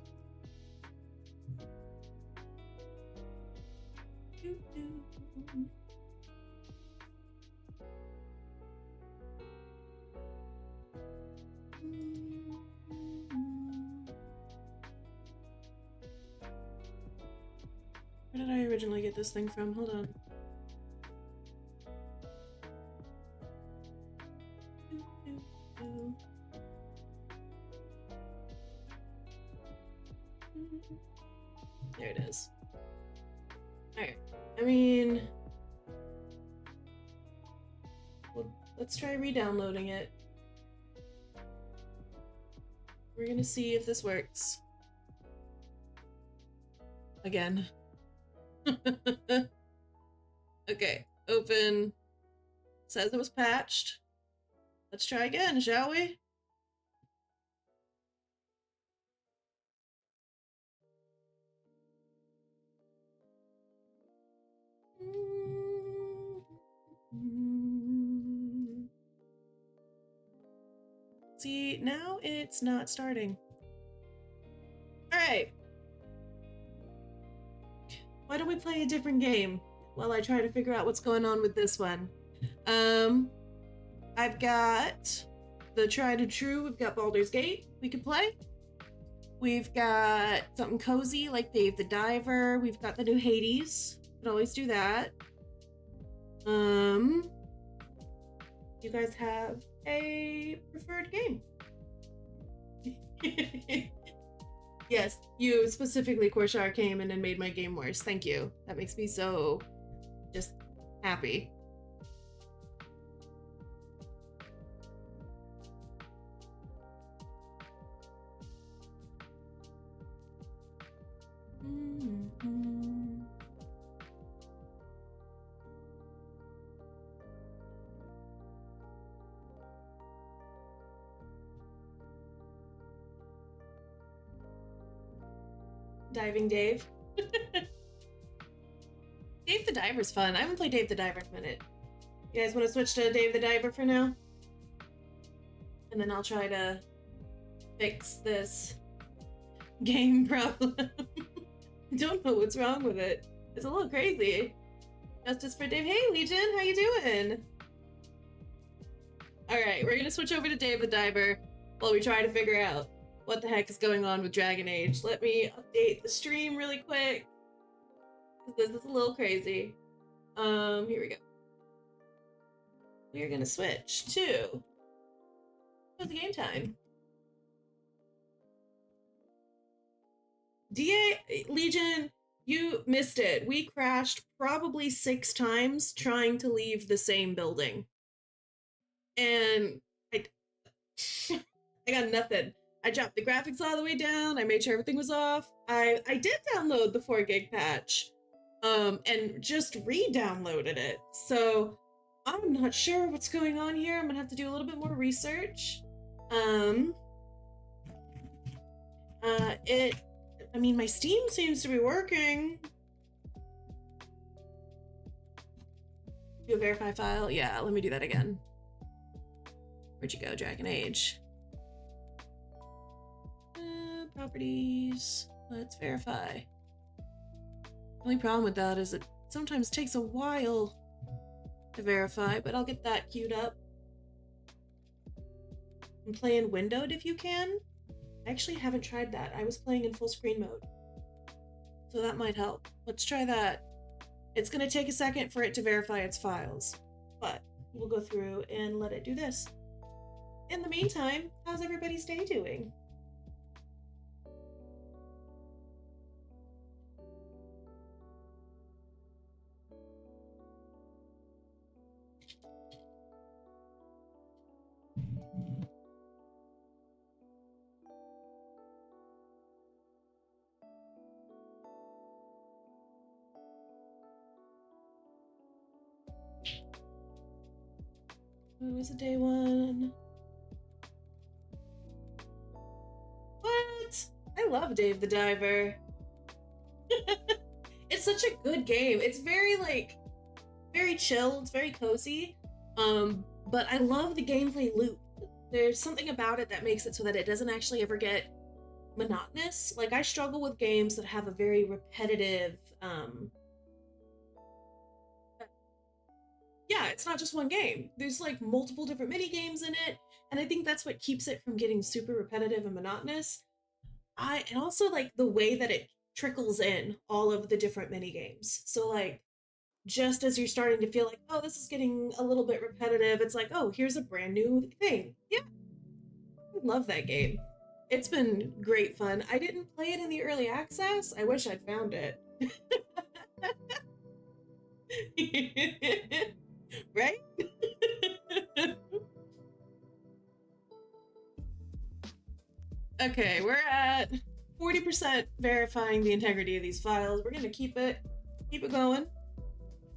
Speaker 1: Where did I originally get this thing from? Hold on. There it is. Alright. I mean... well, let's try re-downloading it. We're gonna see if this works. Again. Okay, open. Says it was patched. Let's try again, shall we? See, now it's not starting. Alright. Why don't we play a different game while I try to figure out what's going on with this one? I've got the tried and true. We've got Baldur's Gate we could play. We've got something cozy like Dave the Diver. We've got the new Hades. Could always do that. You guys have a preferred game? Yes, you specifically, Korshar, came in and made my game worse. Thank you. That makes me so just happy. Diving Dave. Dave the Diver's fun. I haven't played Dave the Diver in a minute. You guys want to switch to Dave the Diver for now? And then I'll try to fix this game problem. I don't know what's wrong with it. It's a little crazy. Justice for Dave. Hey, Legion, how you doing? Alright, we're gonna switch over to Dave the Diver while we try to figure out what the heck is going on with Dragon Age. Let me update the stream really quick, because this is a little crazy. Here we go. We are gonna switch to the game time. DA Legion, you missed it. We crashed probably 6 times trying to leave the same building. And I got nothing. I dropped the graphics all the way down. I made sure everything was off. I did download the 4 gig patch, and just re-downloaded it. So I'm not sure what's going on here. I'm gonna have to do a little bit more research. I mean, my Steam seems to be working. Do a verify file? Yeah, let me do that again. Where'd you go, Dragon Age? Properties. Let's verify. The only problem with that is it sometimes takes a while to verify, but I'll get that queued up. And play in windowed if you can. I actually haven't tried that. I was playing in full screen mode, so that might help. Let's try that. It's gonna take a second for it to verify its files, but we'll go through and let it do this. In the meantime, how's everybody's day doing? It was a day 1. What? I love Dave the Diver. It's such a good game. It's very very chill. It's very cozy. But I love the gameplay loop. There's something about it that makes it so that it doesn't actually ever get monotonous. Like, I struggle with games that have a very repetitive, yeah, it's not just one game. There's like multiple different mini games in it, and I think that's what keeps it from getting super repetitive and monotonous. And also like the way that it trickles in all of the different mini games. So like, just as you're starting to feel like, oh, this is getting a little bit repetitive, it's like, oh, here's a brand new thing. Yeah, I love that game. It's been great fun. I didn't play it in the early access. I wish I'd found it. Right? Okay, we're at 40% verifying the integrity of these files. We're gonna keep it going.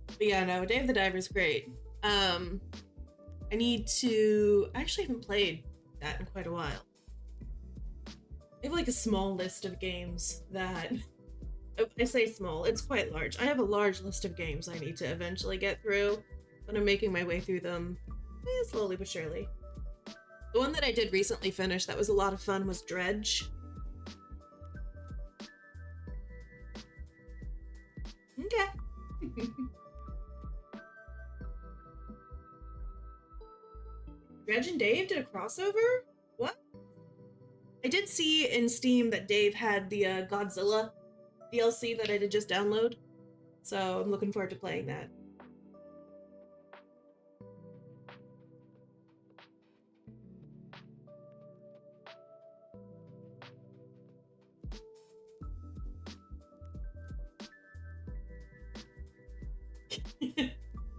Speaker 1: But yeah, no, Dave the Diver's great. I actually haven't played that in quite a while. I have like a small list of games that, I say small, it's quite large. I have a large list of games I need to eventually get through, but I'm making my way through them slowly but surely. The one that I did recently finish that was a lot of fun was Dredge. Okay. Dredge and Dave did a crossover? What? I did see in Steam that Dave had the Godzilla DLC that I did just download, so I'm looking forward to playing that.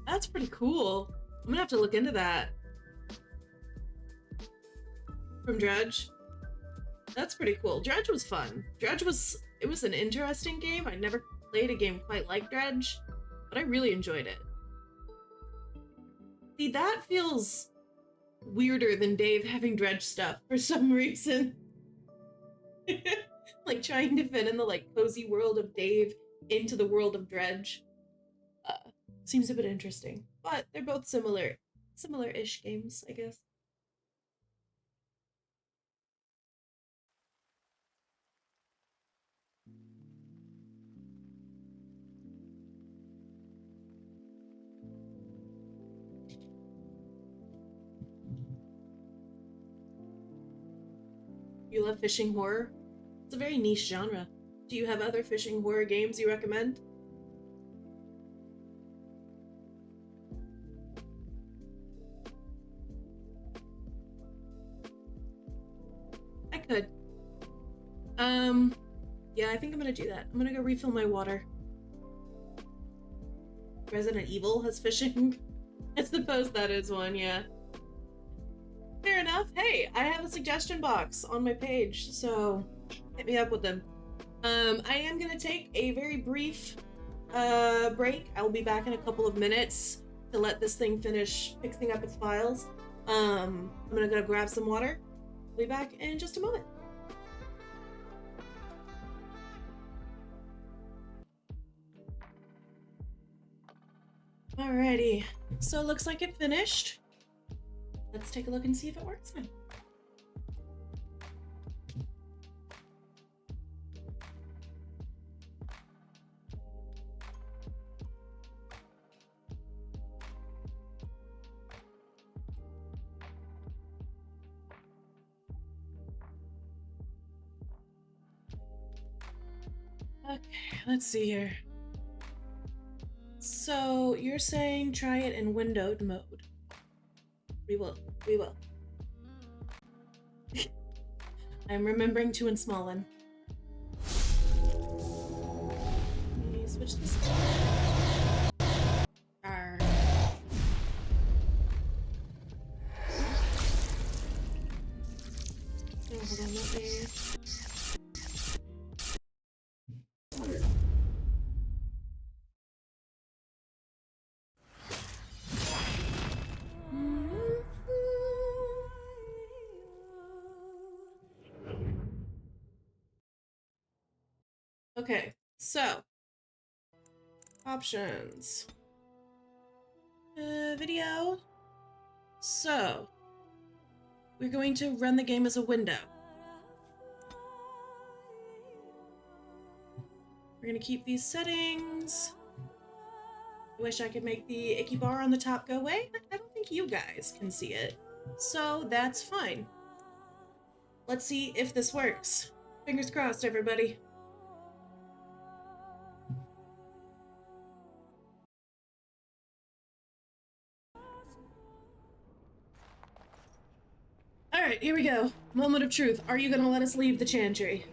Speaker 1: That's pretty cool. I'm gonna have to look into that. From Dredge? That's pretty cool. Dredge was fun. It was an interesting game. I never played a game quite like Dredge, but I really enjoyed it. See, that feels weirder than Dave having Dredge stuff for some reason. Like trying to fit in the like cozy world of Dave into the world of Dredge. Seems a bit interesting, but they're both similar-ish games, I guess. You love fishing horror? It's a very niche genre. Do you have other fishing horror games you recommend? Yeah, I think I'm gonna do that. I'm gonna go refill my water. Resident Evil has fishing. I suppose that is one, yeah. Fair enough. Hey, I have a suggestion box on my page, so hit me up with them. I am gonna take a very brief break. I'll be back in a couple of minutes to let this thing finish fixing up its files. I'm gonna go grab some water. I'll be back in just a moment. Alrighty, so it looks like it finished. Let's take a look and see if it works now. Okay, let's see here. So you're saying try it in windowed mode. We will. I'm remembering to in Smallin. Let me switch this. Arr. Oh, hold on, let me... Okay, so options. Video. So we're going to run the game as a window. We're gonna keep these settings. I wish I could make the icky bar on the top go away, but I don't think you guys can see it. So that's fine. Let's see if this works. Fingers crossed, everybody. Alright, here we go. Moment of truth. Are you gonna let us leave the Chantry?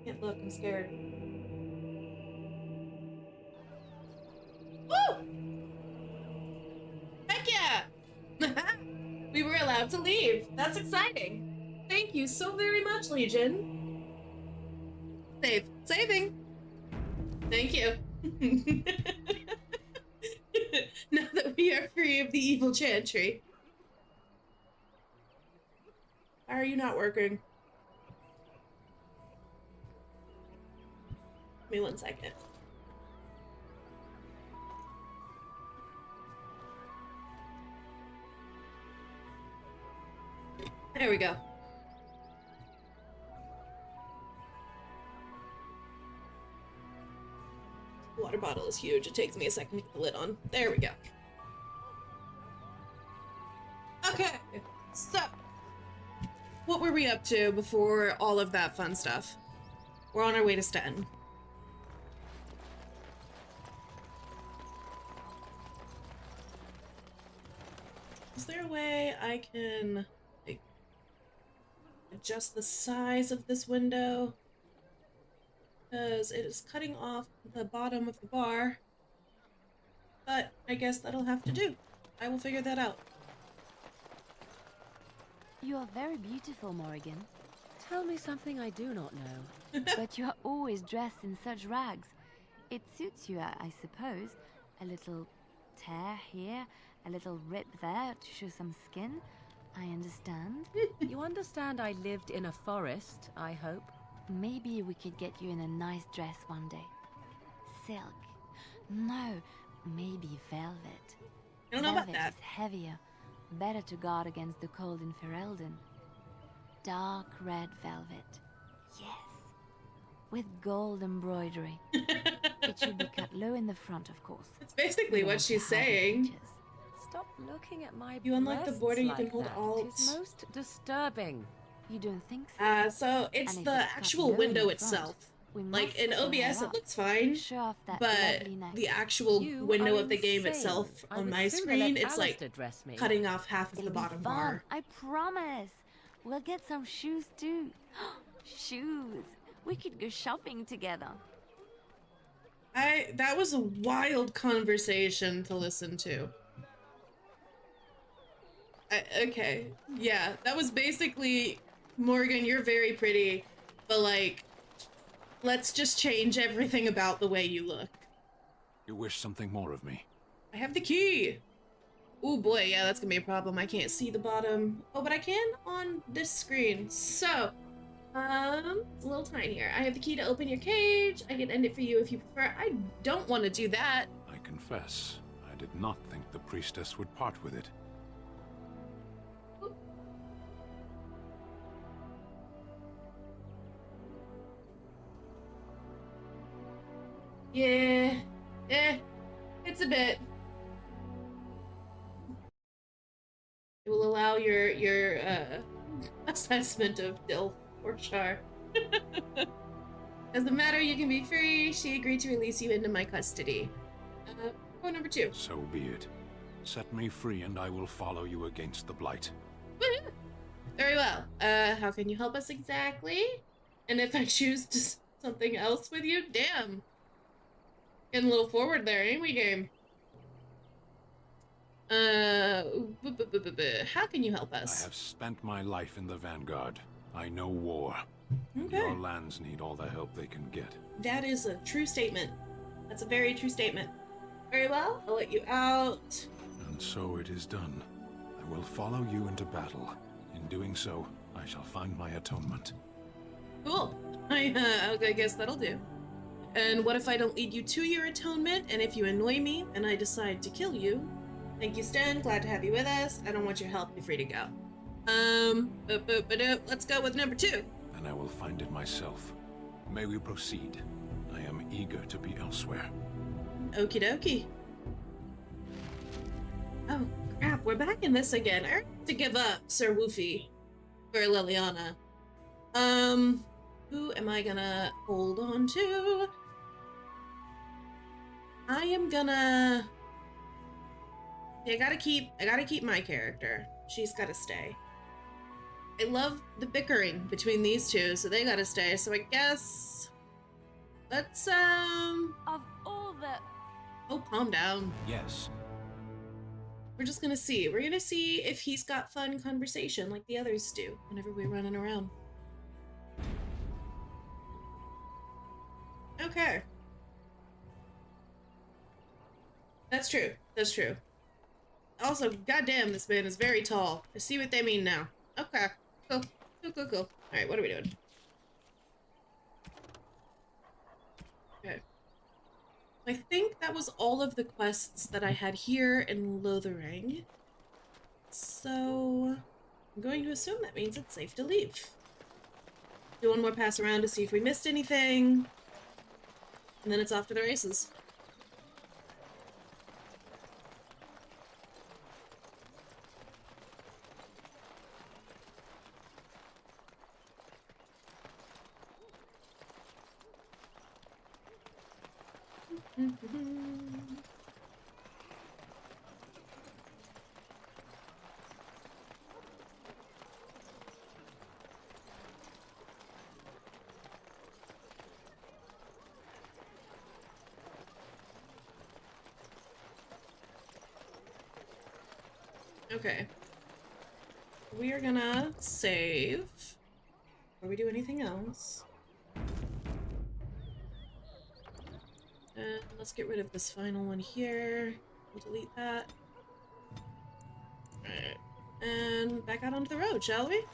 Speaker 1: Can't look, I'm scared. Woo! Heck yeah! We were allowed to leave. That's exciting. Thank you so very much, Legion. Saving. Thank you. Now that we are free of the evil Chantry. Why are you not working? Give me 1 second. There we go. Water bottle is huge. It takes me a second to get the lid on. There we go. Okay, so what were we up to before all of that fun stuff? We're on our way to Sten. Is there a way I can like, adjust the size of this window? Because it is cutting off the bottom of the bar. But I guess that'll have to do. I will figure that out.
Speaker 2: You are very beautiful, Morrigan. Tell me something I do not know. But you are always dressed in such rags. It suits you, I suppose. A little tear here, a little rip there to show some skin. I understand.
Speaker 13: You understand I lived in a forest, I hope?
Speaker 2: Maybe we could get you in a nice dress one day. Silk. No, maybe velvet.
Speaker 1: I don't know about that.
Speaker 2: Velvet is heavier, better to guard against the cold in Ferelden. Dark red velvet. Yes. With gold embroidery. It should be cut low in the front, of course.
Speaker 1: That's basically what she's saying.
Speaker 13: Stop looking at my
Speaker 1: You unlock the border, you can hold
Speaker 13: that.
Speaker 1: Alt.
Speaker 13: It's most disturbing.
Speaker 2: You don't think so?
Speaker 1: So it's the actual window itself
Speaker 2: We
Speaker 1: Like,
Speaker 2: must
Speaker 1: in
Speaker 2: settle
Speaker 1: OBS,
Speaker 2: her
Speaker 1: it
Speaker 2: up.
Speaker 1: looks fine,
Speaker 2: Show off that
Speaker 1: but
Speaker 2: lovely neck.
Speaker 1: the actual
Speaker 13: You
Speaker 1: window
Speaker 13: are
Speaker 1: of the game
Speaker 13: insane.
Speaker 1: itself
Speaker 13: I
Speaker 1: on
Speaker 13: would
Speaker 1: my
Speaker 13: sooner
Speaker 1: screen,
Speaker 13: let
Speaker 1: it's like
Speaker 13: Alistair dress me.
Speaker 1: cutting off half of
Speaker 2: It'll
Speaker 1: the
Speaker 2: be
Speaker 1: bottom
Speaker 2: fun.
Speaker 1: bar.
Speaker 2: I promise. We'll get some shoes too. Shoes. We could go shopping together.
Speaker 1: That was a wild conversation to listen to. Okay, yeah, that was basically, Morgan, you're very pretty, but like, let's just change everything about the way you look.
Speaker 6: You wish something more of me?
Speaker 1: I have the key! Oh boy, yeah, that's gonna be a problem. I can't see the bottom. Oh, but I can on this screen. So, it's a little tinier. I have the key to open your cage. I can end it for you if you prefer. I don't want to do that.
Speaker 6: I confess, I did not think the priestess would part with it.
Speaker 1: Yeah, it's a bit. It will allow your assessment of Dilf or Char. Doesn't matter, you can be free. She agreed to release you into my custody. Point number 2.
Speaker 6: So be it. Set me free and I will follow you against the Blight.
Speaker 1: Woohoo! Very well. How can you help us exactly? And if I choose to something else with you, damn. Getting a little forward there, ain't we, game? How can you help us?
Speaker 6: I have spent my life in the Vanguard. I know war. And
Speaker 1: Okay.
Speaker 6: your lands need all the help they can get.
Speaker 1: That is a true statement. That's a very true statement. Very well, I'll let you out.
Speaker 6: And so it is done. I will follow you into battle. In doing so, I shall find my atonement.
Speaker 1: Cool. I guess that'll do. And what if I don't lead you to your atonement, and if you annoy me and I decide to kill you? Thank you, Sten. Glad to have you with us. I don't want your help. You're free to go. Let's go with number 2.
Speaker 6: Then I will find it myself. May we proceed? I am eager to be elsewhere.
Speaker 1: Okie dokie. Oh, crap. We're back in this again. I have to give up Sir Woofy for Liliana. Who am I gonna hold on to? I am gonna... Yeah, I gotta keep my character. She's gotta stay. I love the bickering between these two, so they gotta stay. So I guess... Let's,
Speaker 2: Of all the...
Speaker 1: Oh, calm down.
Speaker 6: Yes.
Speaker 1: We're just gonna see. We're gonna see if he's got fun conversation like the others do whenever we're running around. Okay. That's true. That's true. Also, goddamn, this man is very tall. I see what they mean now. Okay. Cool. Cool. Alright, what are we doing? Okay. I think that was all of the quests that I had here in Lothering. So, I'm going to assume that means it's safe to leave. Do one more pass around to see if we missed anything. And then it's off to the races. Okay. We are gonna save before we do anything else. And let's get rid of this final one here. We'll delete that. Alright. And back out onto the road, shall we?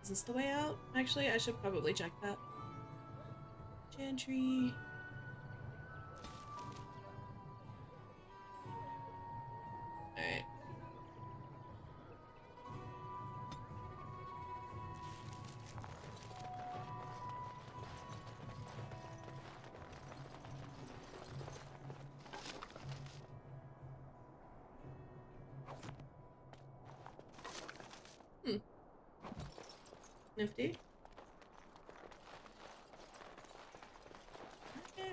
Speaker 1: Is this the way out? Actually, I should probably check that. Chantry. Alright. Nifty. Okay.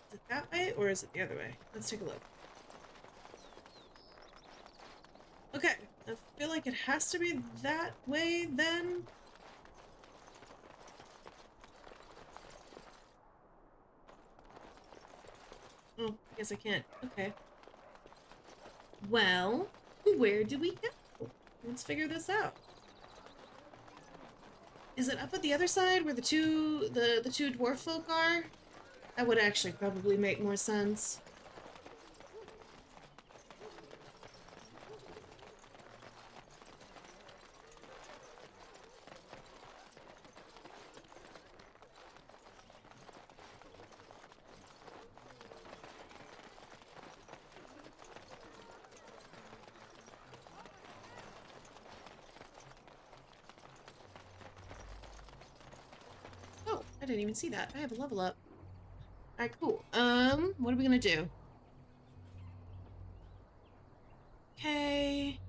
Speaker 1: Is it that way or is it the other way? Let's take a look. Okay, I feel like it has to be that way then. Oh, I guess I can't. Okay. Well, where do we go? Let's figure this out. Is it up at the other side where the two dwarf folk are? That would actually probably make more sense. I didn't even see that. I have a level up. Alright, cool. What are we gonna do? Okay.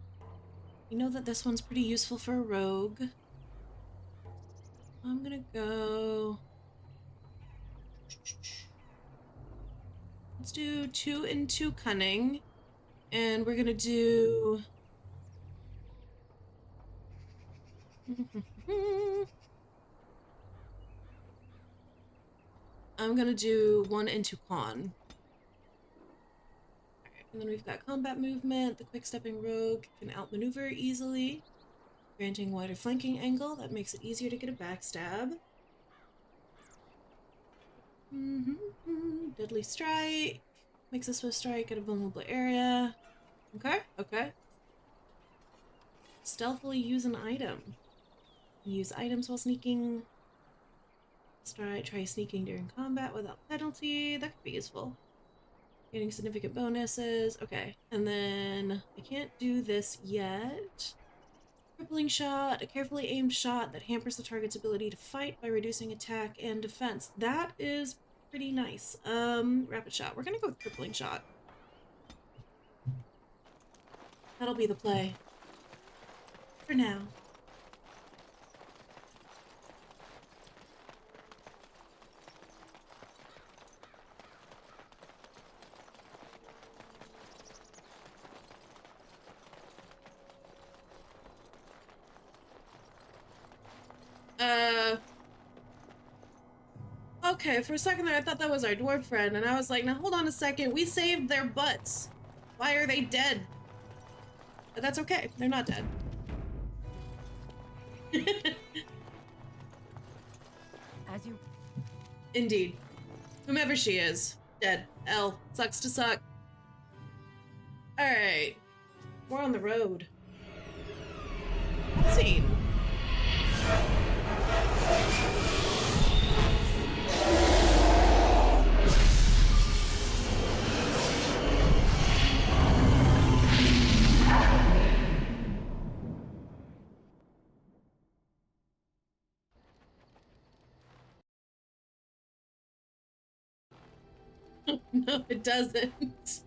Speaker 1: You know that this one's pretty useful for a rogue. I'm gonna go... Let's do 2 and 2 cunning. And we're gonna do... I'm gonna do 1 and 2 con. Alright, and then we've got combat movement. The quick stepping rogue can outmaneuver easily, granting wider flanking angle. That makes it easier to get a backstab. Deadly strike makes a swift strike at a vulnerable area. Okay, okay. Stealthily use an item. Use items while sneaking. Try sneaking during combat without penalty. That could be useful. Getting significant bonuses. Okay. And then I can't do this yet. Crippling shot. A carefully aimed shot that hampers the target's ability to fight by reducing attack and defense. That is pretty nice. Rapid shot. We're gonna go with crippling shot. That'll be the play. For now. Okay, for a second there I thought that was our dwarf friend, and I was like, now hold on a second, we saved their butts. Why are they dead? But that's okay, they're not dead.
Speaker 2: As you...
Speaker 1: Indeed. Whomever she is, dead. L. Sucks to suck. Alright. We're on the road. Let's see. No, it doesn't.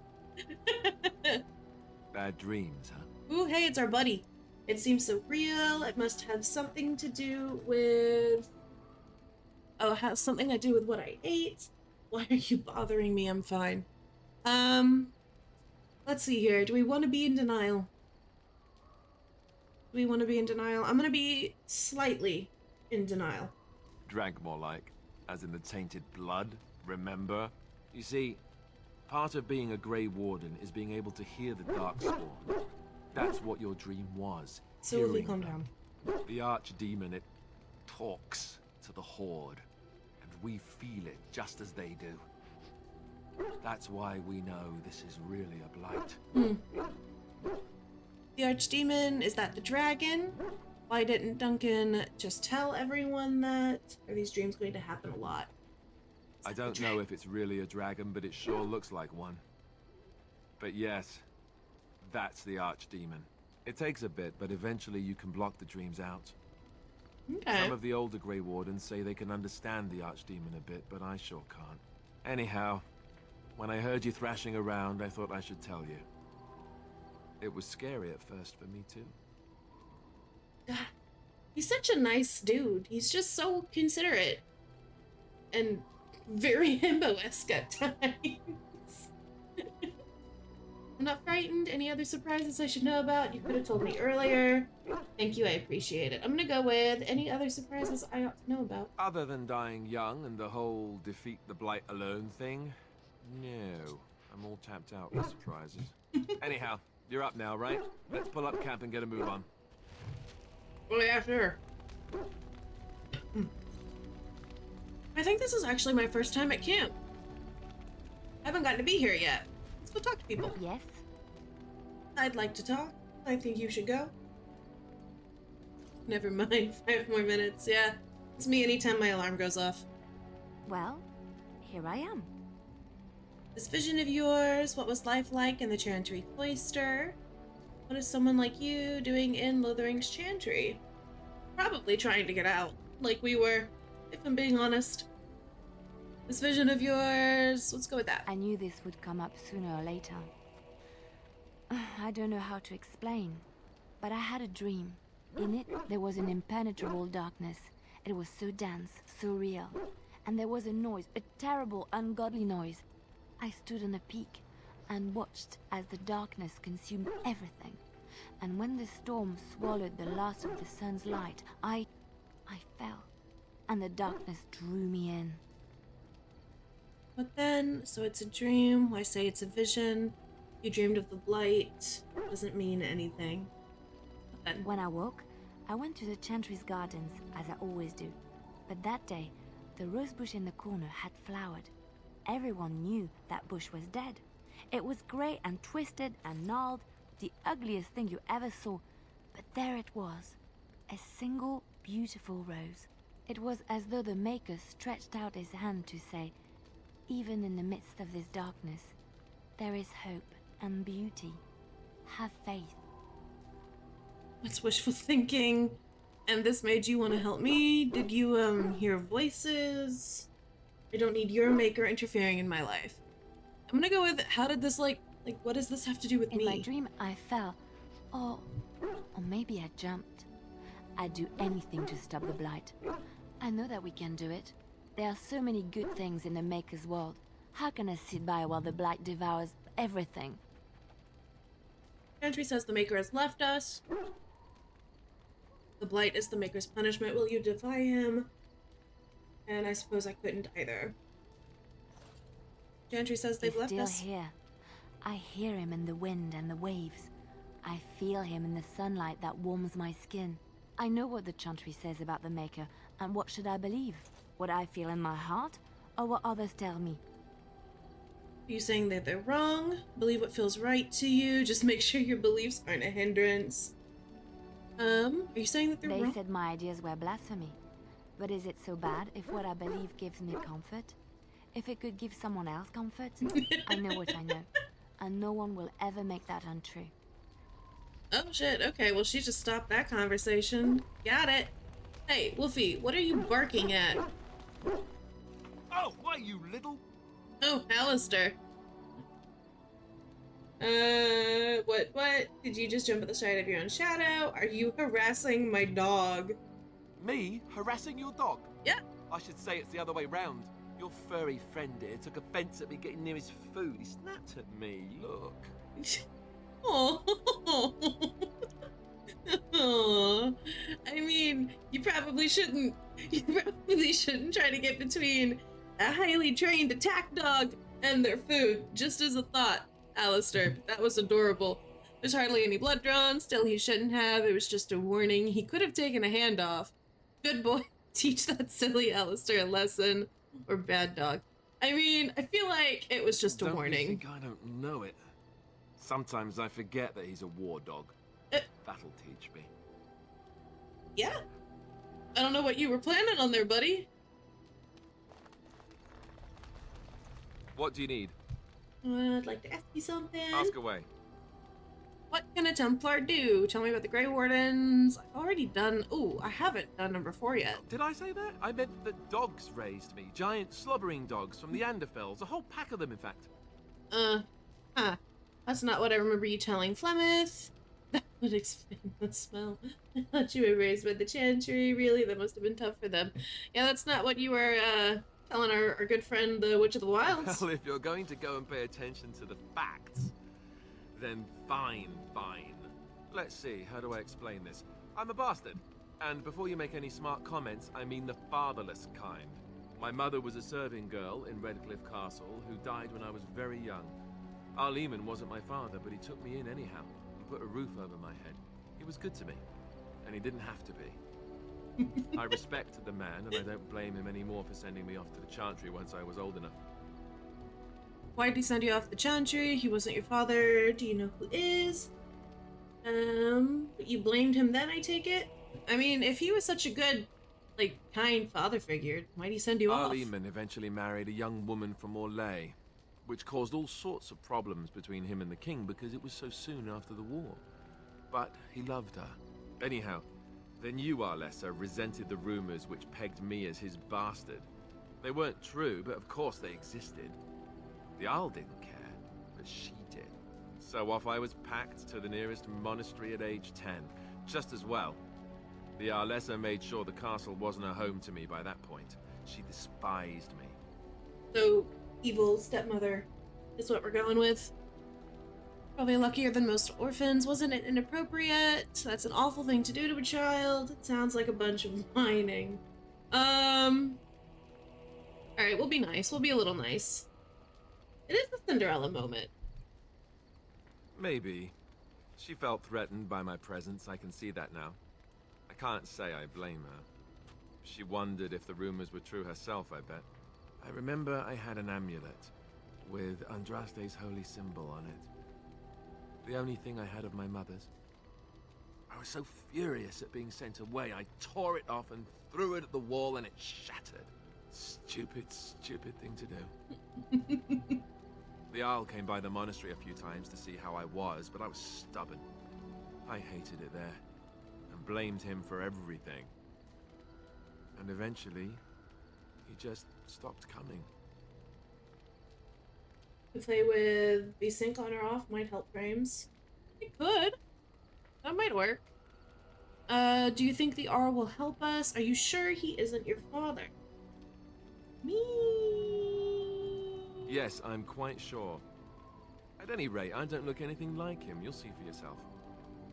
Speaker 5: Bad dreams, huh?
Speaker 1: Ooh, hey, it's our buddy. It seems so real. It must have something to do with... Oh, it has something to do with what I ate. Why are you bothering me? I'm fine. Let's see here. Do we want to be in denial? Do we want to be in denial? I'm gonna be slightly in denial.
Speaker 5: Drank more like, as in the tainted blood, remember? You see, part of being a Grey Warden is being able to hear the Darkspawn. That's what your dream was.
Speaker 1: Sylvie, calm down.
Speaker 5: The Archdemon, it talks to the Horde, and we feel it just as they do. That's why we know this is really a blight.
Speaker 1: The Archdemon, is that the dragon? Why didn't Duncan just tell everyone that? Are these dreams going to happen a lot?
Speaker 5: I don't know if it's really a dragon, but it sure looks like one. But yes, that's the Archdemon. It takes a bit, but eventually you can block the dreams out.
Speaker 1: Okay.
Speaker 5: Some of the older Grey Wardens say they can understand the Archdemon a bit, but I sure can't. Anyhow, when I heard you thrashing around, I thought I should tell you. It was scary at first for me too.
Speaker 1: God, he's such a nice dude. He's just so considerate and very himbo-esque at times. I'm not frightened. Any other surprises I should know about? You could have told me earlier. Thank you, I appreciate it. I'm gonna go with any other surprises I ought to know about.
Speaker 5: Other than dying young and the whole defeat the Blight alone thing, no. I'm all tapped out with surprises. Anyhow, you're up now, right? Let's pull up camp and get a move on.
Speaker 1: Oh yeah, sure. I think this is actually my first time at camp. I haven't gotten to be here yet. Let's go talk to people.
Speaker 2: Yes?
Speaker 1: I'd like to talk. I think you should go. Never mind, 5 more minutes. Yeah, it's me anytime my alarm goes off.
Speaker 2: Well, here I am.
Speaker 1: This vision of yours, what was life like in the Chantry Cloister? What is someone like you doing in Lothering's Chantry? Probably trying to get out, like we were, if I'm being honest. This vision of yours, let's go with that.
Speaker 2: I knew this would come up sooner or later. I don't know how to explain, but I had a dream. In it, there was an impenetrable darkness. It was so dense, so real. And there was a noise, a terrible, ungodly noise. I stood on a peak and watched as the darkness consumed everything. And when the storm swallowed the last of the sun's light, I fell. And the darkness drew me in.
Speaker 1: What then? So it's a dream. Why say it's a vision? You dreamed of the Blight. Doesn't mean anything. What then?
Speaker 2: When I woke, I went to the Chantry's gardens, as I always do. But that day, the rosebush in the corner had flowered. Everyone knew that bush was dead. It was grey and twisted and gnarled, the ugliest thing you ever saw. But there it was, a single beautiful rose. It was as though the Maker stretched out his hand to say, even in the midst of this darkness, there is hope and beauty. Have faith.
Speaker 1: That's wishful thinking. And this made you want to help me? Did you, hear voices? I don't need your Maker interfering in my life. I'm gonna go with, how did this, like, what does this have to do with me?
Speaker 2: In my dream, I fell. Or maybe I jumped. I'd do anything to stop the Blight. I know that we can do it. There are so many good things in the Maker's world. How can I sit by while the Blight devours everything?
Speaker 1: Chantry says the Maker has left us. The Blight is the Maker's punishment. Will you defy him? And I suppose I couldn't either. Chantry says they've left us.
Speaker 2: He's still here. I hear him in the wind and the waves. I feel him in the sunlight that warms my skin. I know what the Chantry says about the Maker, and what should I believe? What I feel in my heart, or what others tell me?
Speaker 1: Are you saying that they're wrong? Believe what feels right to you. Just make sure your beliefs aren't a hindrance. Are you saying that they're wrong?
Speaker 2: They said my ideas were blasphemy. But is it so bad if what I believe gives me comfort? If it could give someone else comfort? I know what I know. And no one will ever make that untrue.
Speaker 1: Oh shit, okay, well she just stopped that conversation. Got it. Hey, Wolfie, what are you barking at?
Speaker 5: Oh, why, you little...
Speaker 1: Oh, Alistair. What? Did you just jump at the sight of your own shadow? Are you harassing my dog?
Speaker 5: Me? Harassing your dog?
Speaker 1: Yeah.
Speaker 5: I should say it's the other way round. Your furry friend here took offense at me getting near his food. He snapped at me. Look.
Speaker 1: Oh. Oh. I mean, you probably shouldn't try to get between a highly trained attack dog and their food. Just as a thought, Alistair. That was adorable. There's hardly any blood drawn. Still, he shouldn't have. It was just a warning. He could have taken a hand off. Good boy. Teach that silly Alistair a lesson. Or bad dog. I mean, I feel like it was just a warning.
Speaker 5: You think I don't know it? Sometimes I forget that he's a war dog. That'll teach me.
Speaker 1: Yeah. I don't know what you were planning on there, buddy.
Speaker 5: What do you need?
Speaker 1: I'd like to ask you something.
Speaker 5: Ask away.
Speaker 1: What can a Templar do? Tell me about the Grey Wardens. I've already done... Ooh, I haven't done number 4 yet.
Speaker 5: Did I say that? I meant that dogs raised me. Giant slobbering dogs from the Anderfels. A whole pack of them, in fact.
Speaker 1: Huh. That's not what I remember you telling Flemeth. would explain the smell. I thought you were raised by the Chantry. Really? That must have been tough for them. Yeah, that's not what you were telling our good friend, the Witch of the Wilds.
Speaker 5: Well, if you're going to go and pay attention to the facts, then fine. Let's see, how do I explain this? I'm a bastard. And before you make any smart comments, I mean the fatherless kind. My mother was a serving girl in Redcliffe Castle who died when I was very young. Arleman wasn't my father, but he took me in anyhow and put a roof over my head. He was good to me, and he didn't have to be. I respect the man, and I don't blame him anymore for sending me off to the Chantry once I was old enough.
Speaker 1: Why did he send you off the Chantry? He wasn't your father. Do you know who is? But you blamed him then, I take it? I mean, if he was such a good, like, kind father figure, why'd he send you off?
Speaker 5: Arleman eventually married a young woman from Orlais, which caused all sorts of problems between him and the king because it was so soon after the war. But he loved her. Anyhow, then you, Arlessa, resented the rumors which pegged me as his bastard. They weren't true, but of course they existed. The Arl didn't care, but she did. So off I was packed to the nearest monastery at age 10, just as well. The Arlessa made sure the castle wasn't a home to me by that point. She despised me.
Speaker 1: So, evil stepmother is what we're going with. Probably luckier than most orphans. Wasn't it inappropriate? That's an awful thing to do to a child. It sounds like a bunch of whining. Alright, we'll be nice. We'll be a little nice. It is the Cinderella moment.
Speaker 5: Maybe. She felt threatened by my presence, I can see that now. I can't say I blame her. She wondered if the rumors were true herself, I bet. I remember I had an amulet with Andraste's holy symbol on it. The only thing I had of my mother's. I was so furious at being sent away, I tore it off and threw it at the wall and it shattered. Stupid thing to do. The Arl came by the monastery a few times to see how I was, but I was stubborn. I hated it there, and blamed him for everything. And eventually, he just stopped coming.
Speaker 1: To play with the sync on or off might help frames. It could. That might work. Do you think the Arl will help us? Are you sure he isn't your father? Me.
Speaker 5: Yes, I'm quite sure. At any rate, I don't look anything like him. You'll see for yourself.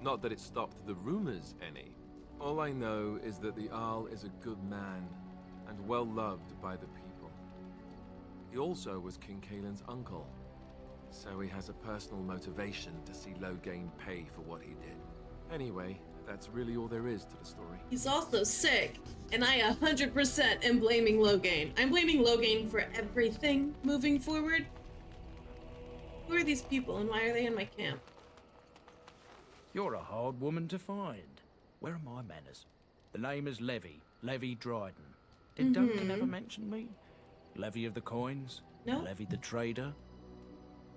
Speaker 5: Not that it stopped the rumors any. All I know is that the Arl is a good man and well loved by the people. He also was King Caelan's uncle, so he has a personal motivation to see Loghain pay for what he did. Anyway, that's really all there is to the story.
Speaker 1: He's also sick, and I 100% am blaming Loghain. I'm blaming Loghain for everything moving forward. Who are these people, and why are they in my camp?
Speaker 14: You're a hard woman to find. Where are my manners? The name is Levy. Levy Dryden. Did Duncan ever mention me? Levy of the Coins?
Speaker 1: No.
Speaker 14: Levy the Trader?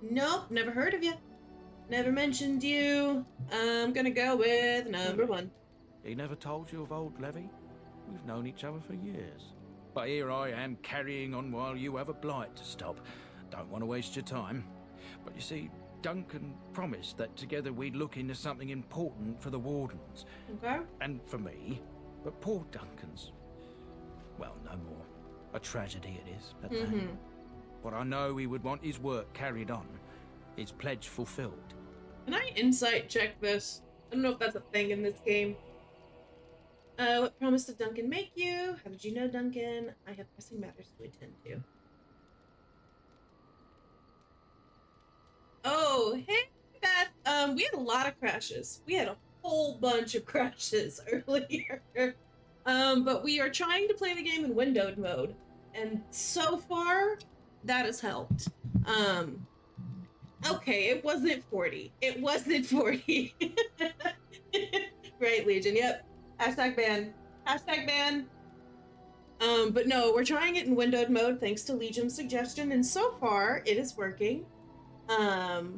Speaker 1: Nope, never heard of you. Never mentioned you. I'm gonna go with number one.
Speaker 14: He never told you of old Levy? We've known each other for years. But here I am carrying on while you have a blight to stop. Don't want to waste your time. But you see, Duncan promised that together we'd look into something important for the Wardens.
Speaker 1: Okay.
Speaker 14: And for me. But poor Duncan's... well, no more. A tragedy it is, but then. But I know he would want his work carried on. His pledge fulfilled.
Speaker 1: Can I insight check this? I don't know if that's a thing in this game. What promise did Duncan make you? How did you know Duncan? I have pressing matters to attend to. Oh, hey Beth. We had a lot of crashes. We had a whole bunch of crashes earlier. But we are trying to play the game in windowed mode. And so far, that has helped. Okay, it wasn't 40. It wasn't 40. Right, Legion, yep. Hashtag ban. Hashtag ban. But no, we're trying it in windowed mode thanks to Legion's suggestion, and so far, it is working.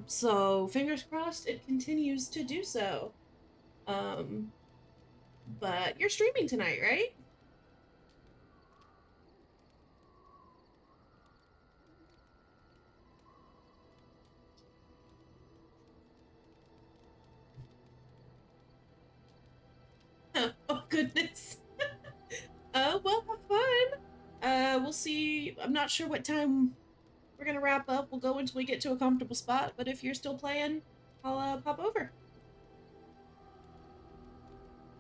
Speaker 1: So fingers crossed it continues to do so. But you're streaming tonight, right? goodness. Well, have fun. We'll see. I'm not sure what time we're gonna wrap up. We'll go until we get to a comfortable spot, but if you're still playing, I'll pop over.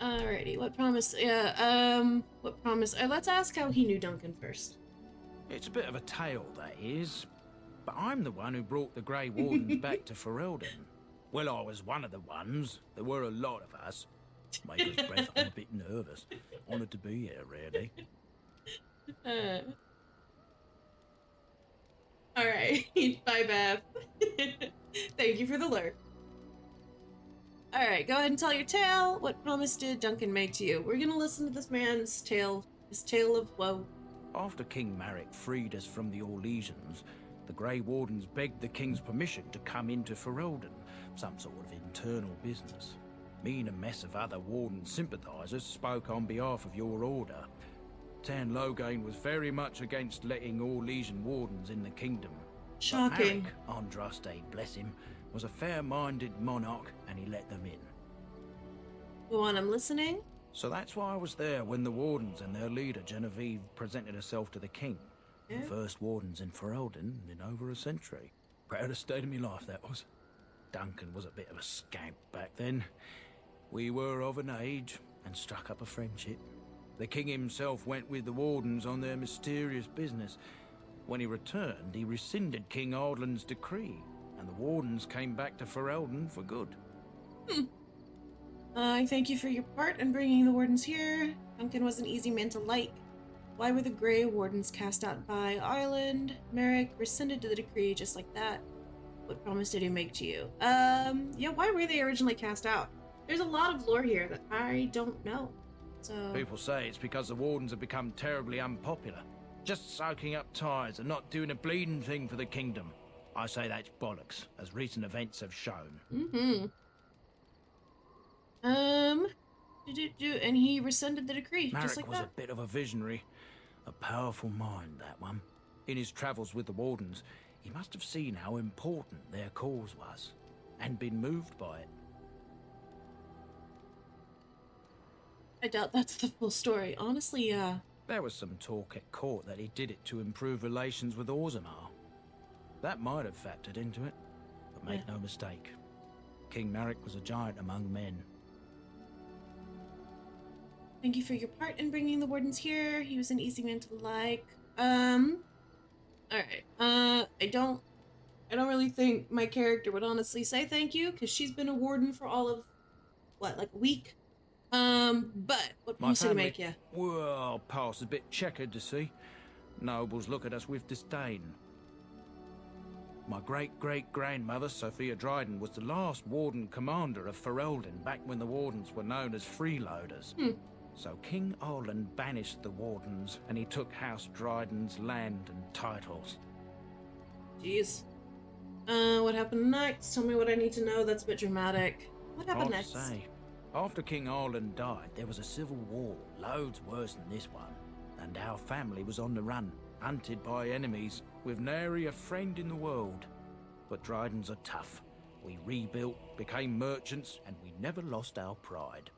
Speaker 1: Alrighty, what promise? Yeah, what promise? Let's ask how he knew Duncan first.
Speaker 14: It's a bit of a tale, that is. But I'm the one who brought the Grey Wardens back to Ferelden. Well, I was one of the ones. There were a lot of us. Made us breath. I'm a bit nervous. Honoured to be here, really.
Speaker 1: Alright, bye, Beth. Thank you for the lurk. Alright, go ahead and tell your tale. What promise did Duncan make to you? We're gonna listen to this man's tale. His tale of woe.
Speaker 14: After King Marek freed us from the Orlesians, the Grey Wardens begged the King's permission to come into Ferelden, some sort of internal business. Me and a mess of other Warden sympathisers spoke on behalf of your order. Tan Loghain was very much against letting Orlesian Wardens in the kingdom.
Speaker 1: Shocking.
Speaker 14: But Marek, Andraste, bless him, was a fair-minded monarch, and he let them in.
Speaker 1: Go on, I'm listening.
Speaker 14: So that's why I was there when the Wardens and their leader, Genevieve, presented herself to the King.
Speaker 1: Yeah.
Speaker 14: The first Wardens in Ferelden in over a century. Proudest state of my life, that was. Duncan was a bit of a scamp back then. We were of an age and struck up a friendship. The King himself went with the Wardens on their mysterious business. When he returned, he rescinded King Ardland's decree, and the Wardens came back to Ferelden for good.
Speaker 1: I thank you for your part in bringing the Wardens here. Duncan was an easy man to like. Why were the Grey Wardens cast out by Ireland? Marek rescinded the decree just like that. What promise did he make to you? Yeah, why were they originally cast out? There's a lot of lore here that I don't know. So
Speaker 14: People say it's because the Wardens have become terribly unpopular. Just soaking up ties and not doing a bleeding thing for the kingdom. I say that's bollocks, as recent events have shown.
Speaker 1: And he rescinded the decree,
Speaker 14: Marek
Speaker 1: just like
Speaker 14: was
Speaker 1: that.
Speaker 14: a bit of a visionary. A powerful mind, that one. In his travels with the Wardens, he must have seen how important their cause was, and been moved by it.
Speaker 1: I doubt that's the full story. Honestly,
Speaker 14: There was some talk at court that he did it to improve relations with Orzammar. That might have factored into it, but make no mistake. King Marek was a giant among men.
Speaker 1: thank you for your part in bringing the Wardens here. He was an easy man to like. Alright. I don't really think my character would honestly say thank you, because she's been a Warden for all of, what, like a week? But what promise did he make you?
Speaker 14: Well, past a bit checkered to see. Nobles look at us with disdain. My great-great-grandmother, Sophia Dryden, was the last Warden commander of Ferelden back when the Wardens were known as freeloaders. So King Arland banished the Wardens, and he took House Dryden's land and titles.
Speaker 1: Jeez. What happened next? Tell me what I need to know. That's a bit dramatic. What happened
Speaker 14: Hard to
Speaker 1: next?
Speaker 14: say. After King Arland died, there was a civil war, loads worse than this one. And our family was on the run, hunted by enemies, with nary a friend in the world. But Drydens are tough. We rebuilt, became merchants, and we never lost our pride.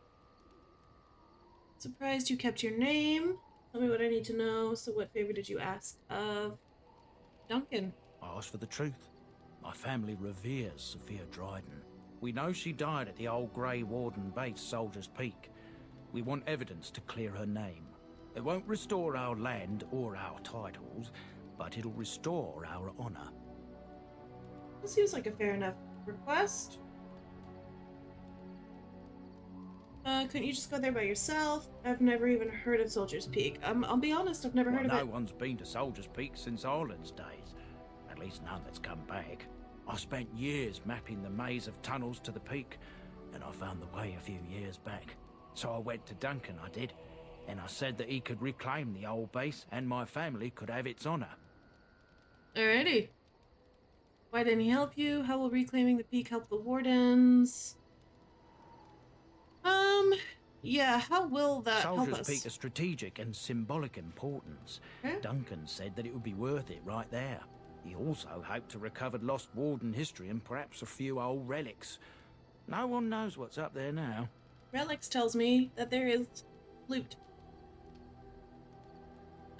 Speaker 1: Surprised you kept your name. Tell me what I need to know. So what favor did you ask of Duncan?
Speaker 14: I asked for the truth. My family reveres Sophia Dryden. We know she died at the old Grey Warden base, Soldier's Peak. We want evidence to clear her name. It won't restore our land or our titles, but it'll restore our honor.
Speaker 1: That seems like a fair enough request. Couldn't you just go there by yourself? I've never even heard of Soldier's Peak. I'll be honest, I've never heard of
Speaker 14: No
Speaker 1: it.
Speaker 14: one's been to Soldier's Peak since Arland's days. At least none that's come back. I spent years mapping the maze of tunnels to the peak, and I found the way a few years back. So I went to Duncan, I did, and I said that he could reclaim the old base and my family could have its honor.
Speaker 1: Alrighty. Why didn't he help you? How will reclaiming the peak help the Wardens? Yeah, how will that help
Speaker 14: Soldier's
Speaker 1: us?
Speaker 14: Peak is strategic and symbolic importance. Duncan said that it would be worth it right there. He also hoped to recover lost Warden history and perhaps a few old relics. No one knows what's up there now.
Speaker 1: Relics tells me that there is loot.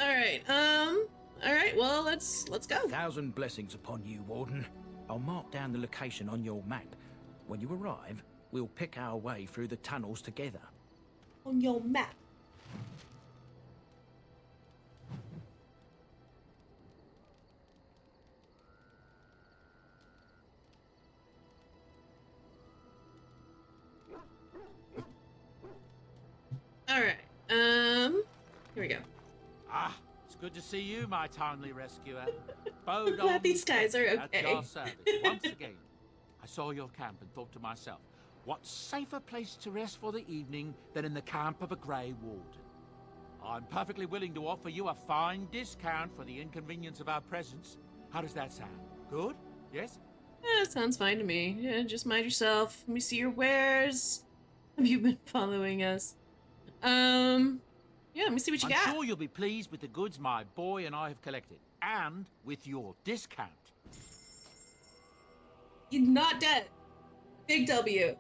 Speaker 1: Alright, alright, well, let's go.
Speaker 14: 1,000 blessings upon you, Warden. I'll mark down the location on your map. When you arrive, we'll pick our way through the tunnels together.
Speaker 1: On your map. Alright, here we go.
Speaker 4: Ah, it's good to see you, my timely rescuer. Bowed
Speaker 1: I'm glad
Speaker 4: on
Speaker 1: these guys are
Speaker 4: at
Speaker 1: okay.
Speaker 4: your service. Once again, I saw your camp and thought to myself, what safer place to rest for the evening than in the camp of a Grey Warden? I'm perfectly willing to offer you a fine discount for the inconvenience of our presence. How does that sound? Good? Yes?
Speaker 1: Yeah, sounds fine to me. Yeah, just mind yourself. Let me see your wares. Have you been following us? Yeah, let me see what you got.
Speaker 4: I'm sure you'll be pleased with the goods my boy and I have collected, and with your discount.
Speaker 1: You're not dead. Big W.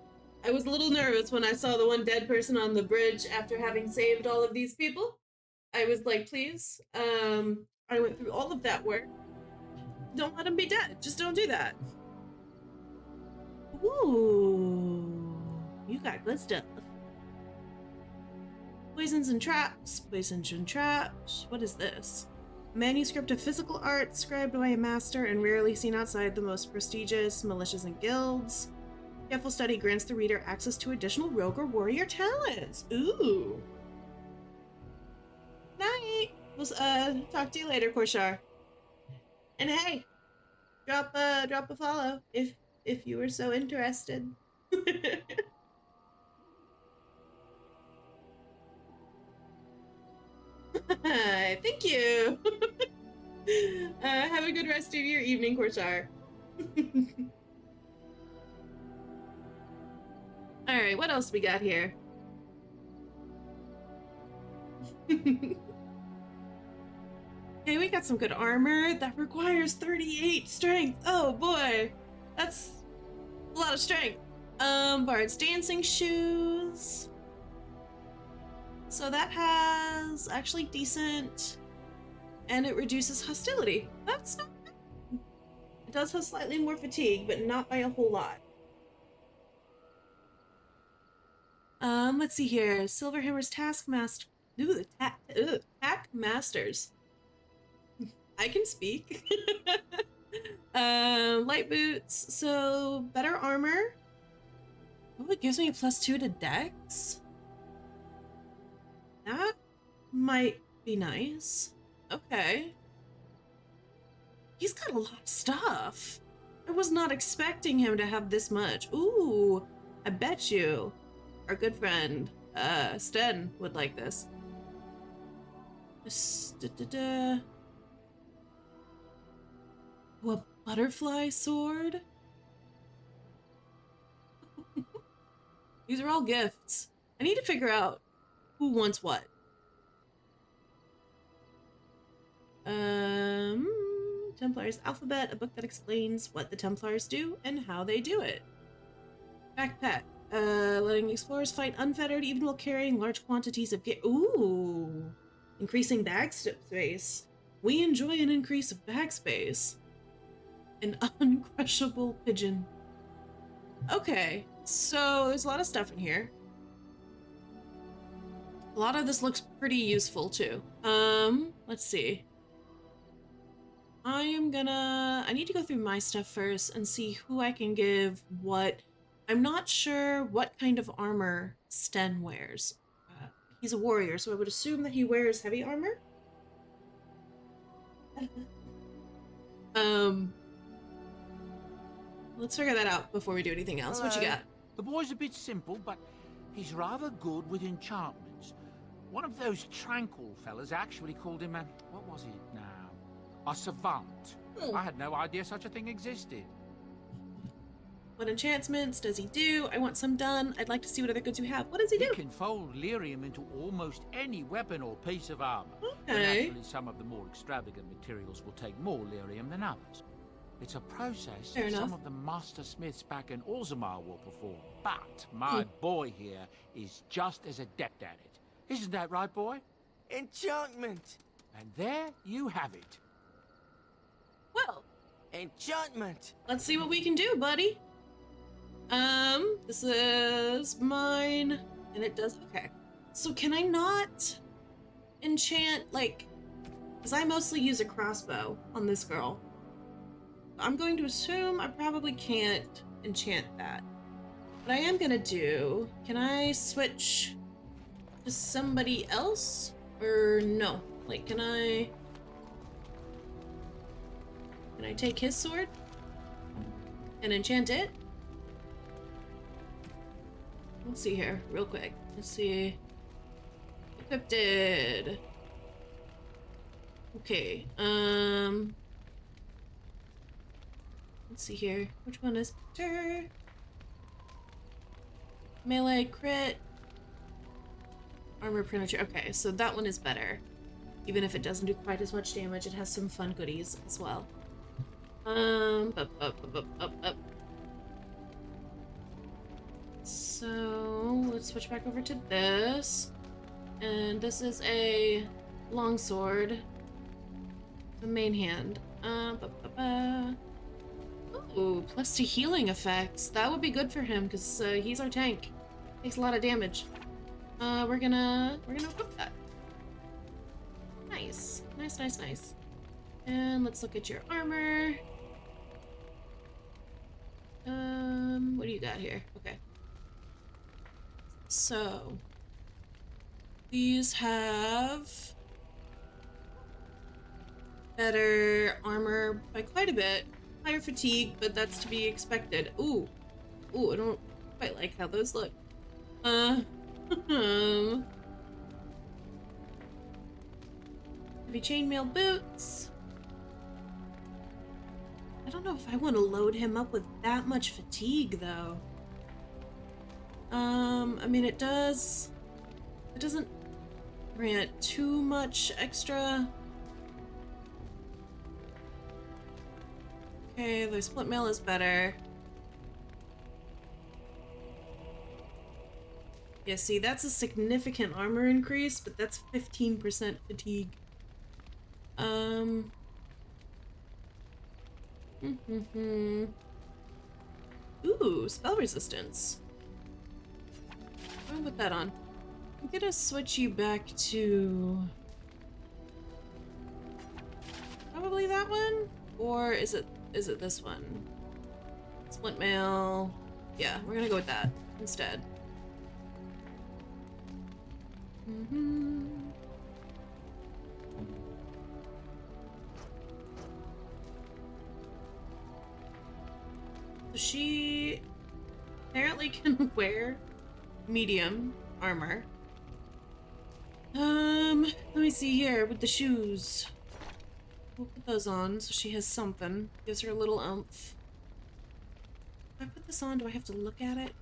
Speaker 1: I was a little nervous when I saw the one dead person on the bridge after having saved all of these people. I was like, please. I went through all of that work. Don't let him be dead. Just don't do that. Ooh. You got good stuff. Poisons and traps. Poisons and traps. What is this? A manuscript of physical art scribed by a master and rarely seen outside the most prestigious militias and guilds. Careful study grants the reader access to additional rogue or warrior talents. Ooh. Night. We'll talk to you later, Korshar. And hey, drop a follow if you were so interested. Thank you. Have a good rest of your evening, Korshar. All right, what else we got here? Okay, we got some good armor that requires 38 strength. Oh boy, that's a lot of strength. Bard's dancing shoes. So that has actually decent, and it reduces hostility. That's not bad. It does have slightly more fatigue, but not by a whole lot. Let's see here. Silverhammer's Taskmaster. Ooh, the Taskmasters. I can speak. Light boots. So better armor. Oh, it gives me a +2 to Dex. That might be nice. Okay. He's got a lot of stuff. I was not expecting him to have this much. Ooh, I bet you our good friend, Sten, would like this. What, butterfly sword? These are all gifts. I need to figure out who wants what. Templars Alphabet, a book that explains what the Templars do and how they do it. Backpack. Letting explorers fight unfettered even while carrying large quantities of gear. Ooh. Increasing bag space. We enjoy an increase of bag space. An uncrushable pigeon. Okay, so there's a lot of stuff in here. A lot of this looks pretty useful too. Let's see. I need to go through my stuff first and see who I can give what. I'm not sure what kind of armor Sten wears. He's a warrior, so I would assume that he wears heavy armor. Let's figure that out before we do anything else. What you got?
Speaker 4: The boy's a bit simple, but he's rather good with enchantments. One of those tranquil fellas actually called him a... what was it now? A savant. I had no idea such a thing existed.
Speaker 1: What enchantments does he do? I want some done. I'd like to see what other goods you have. What does he do?
Speaker 4: He can fold lyrium into almost any weapon or piece of armor.
Speaker 1: Okay.
Speaker 4: Naturally, some of the more extravagant materials will take more lyrium than others. It's a process
Speaker 1: Fair
Speaker 4: that
Speaker 1: enough.
Speaker 4: some of the master smiths back in Orzammar will perform. But my boy here is just as adept at it. Isn't that right, boy?
Speaker 15: Enchantment!
Speaker 4: And there you have it.
Speaker 1: Well,
Speaker 15: enchantment!
Speaker 1: Let's see what we can do, buddy. This is mine, and it does, okay. So can I not enchant, like, because I mostly use a crossbow on this girl. I'm going to assume I probably can't enchant that. What I am gonna do, can I switch to somebody else? Or no? Like, can I take his sword and enchant it? Let's see here, real quick. Let's see. Equipped. Okay, let's see here. Which one is better? Melee, crit, armor, penetrate. Okay, so that one is better. Even if it doesn't do quite as much damage, it has some fun goodies as well. Up. So let's switch back over to this. And this is a longsword. The main hand. Ooh, plus 2 healing effects. That would be good for him because he's our tank. Takes a lot of damage. We're gonna equip that. Nice. Nice. And let's look at your armor. What do you got here? Okay. So these have better armor by quite a bit. Higher fatigue, but that's to be expected. Ooh, I don't quite like how those look. Heavy chainmail boots. I don't know if I want to load him up with that much fatigue, though. I mean, it doesn't grant too much extra. Okay, the split mail is better. Yeah, see, that's a significant armor increase, but that's 15% fatigue. Ooh, spell resistance. I'll put that on. I'm gonna switch you back to probably that one, or is it this one? Split mail. Yeah, we're gonna go with that instead. So she apparently can wear medium armor. Let me see here with the shoes. We'll put those on so she has something. Gives her a little oomph. If I put this on, do I have to look at it?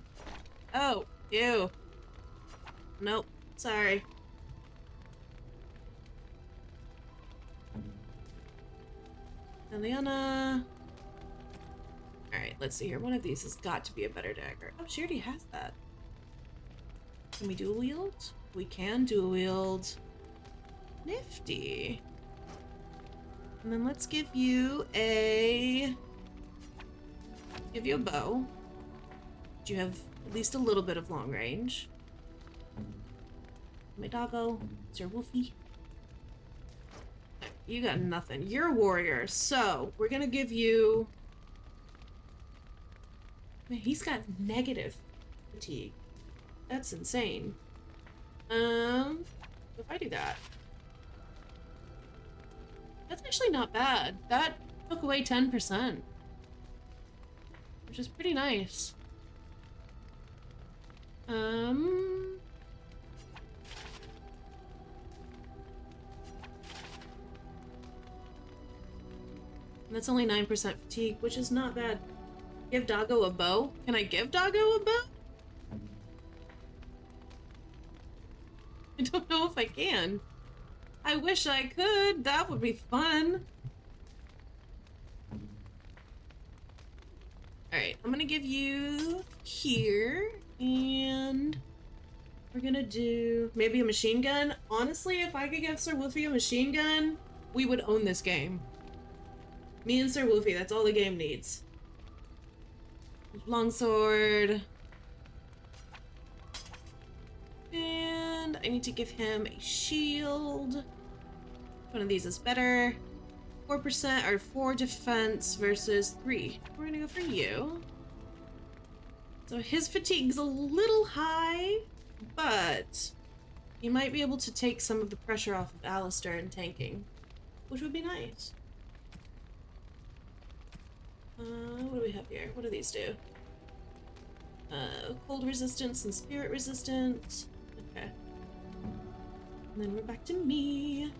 Speaker 1: Oh, ew. Nope, sorry. Eliana. Alright, let's see here. One of these has got to be a better dagger. Oh, she already has that. Can we dual wield? We can dual wield. Nifty. And then let's give you a bow. You have at least a little bit of long range. My doggo, Sir Wolfie. You got nothing. You're a warrior, so we're gonna give you. Man, he's got negative fatigue. That's insane. If I do that, that's actually not bad. That took away 10%, which is pretty nice. And that's only 9% fatigue, which is not bad. Give Doggo a bow? Can I give Doggo a bow? I don't know if I can. I wish I could. That would be fun. Alright, I'm gonna give you here, and We're gonna do maybe a machine gun. Honestly, if I could give Sir Wolfie a machine gun, we would own this game. Me and Sir Wolfie, that's all the game needs. Longsword. And I need to give him a shield. One of these is better. 4% or 4 defense versus 3. We're gonna go for you. So his fatigue's a little high, but he might be able to take some of the pressure off of Alistair and tanking, which would be nice. What do we have here? What do these do? Cold resistance and spirit resistance. Okay. And then we're back to me.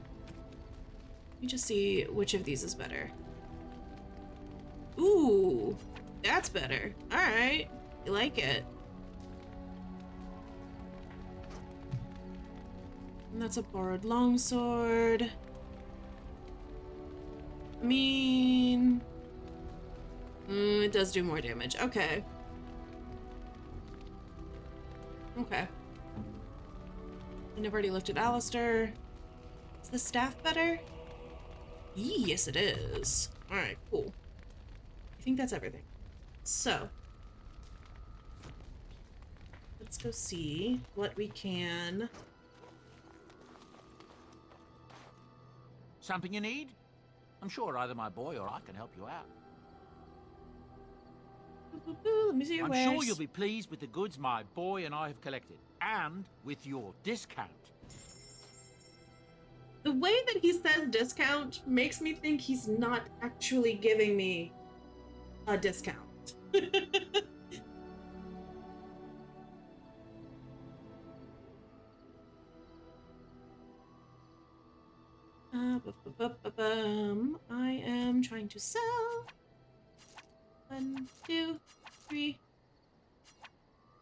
Speaker 1: Let me just see which of these is better. Ooh, that's better. All right, I like it. And that's a borrowed longsword. I mean, it does do more damage. Okay. Okay. And I've already looked at Alistair. Is the staff better? Yes, it is. Alright, cool. I think that's everything. So, let's go see what we can...
Speaker 4: Something you need? I'm sure either my boy or I can help you out.
Speaker 1: Let me see your
Speaker 4: I'm
Speaker 1: wares.
Speaker 4: sure you'll be pleased with the goods my boy and I have collected, and with your discount.
Speaker 1: The way that he says discount makes me think he's not actually giving me a discount. I am trying to sell. 1, 2, 3.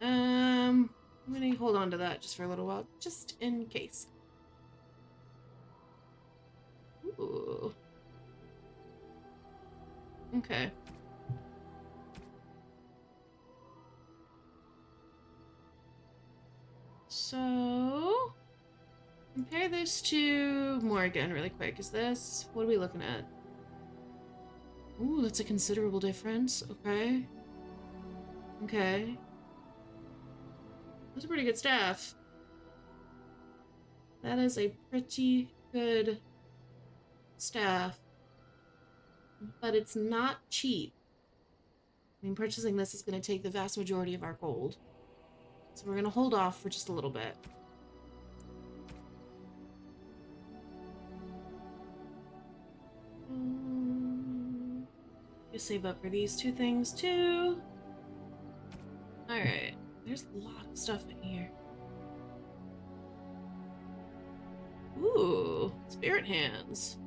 Speaker 1: I'm gonna hold on to that just for a little while, just in case. Ooh. Okay. So, compare this to Morgan really quick. Is this, what are we looking at? Ooh, that's a considerable difference. Okay. Okay. That's a pretty good staff. That is a pretty good staff. But it's not cheap. I mean, purchasing this is going to take the vast majority of our gold. So we're going to hold off for just a little bit. You save up for these 2 things too. Alright, there's a lot of stuff in here. Ooh, spirit hands.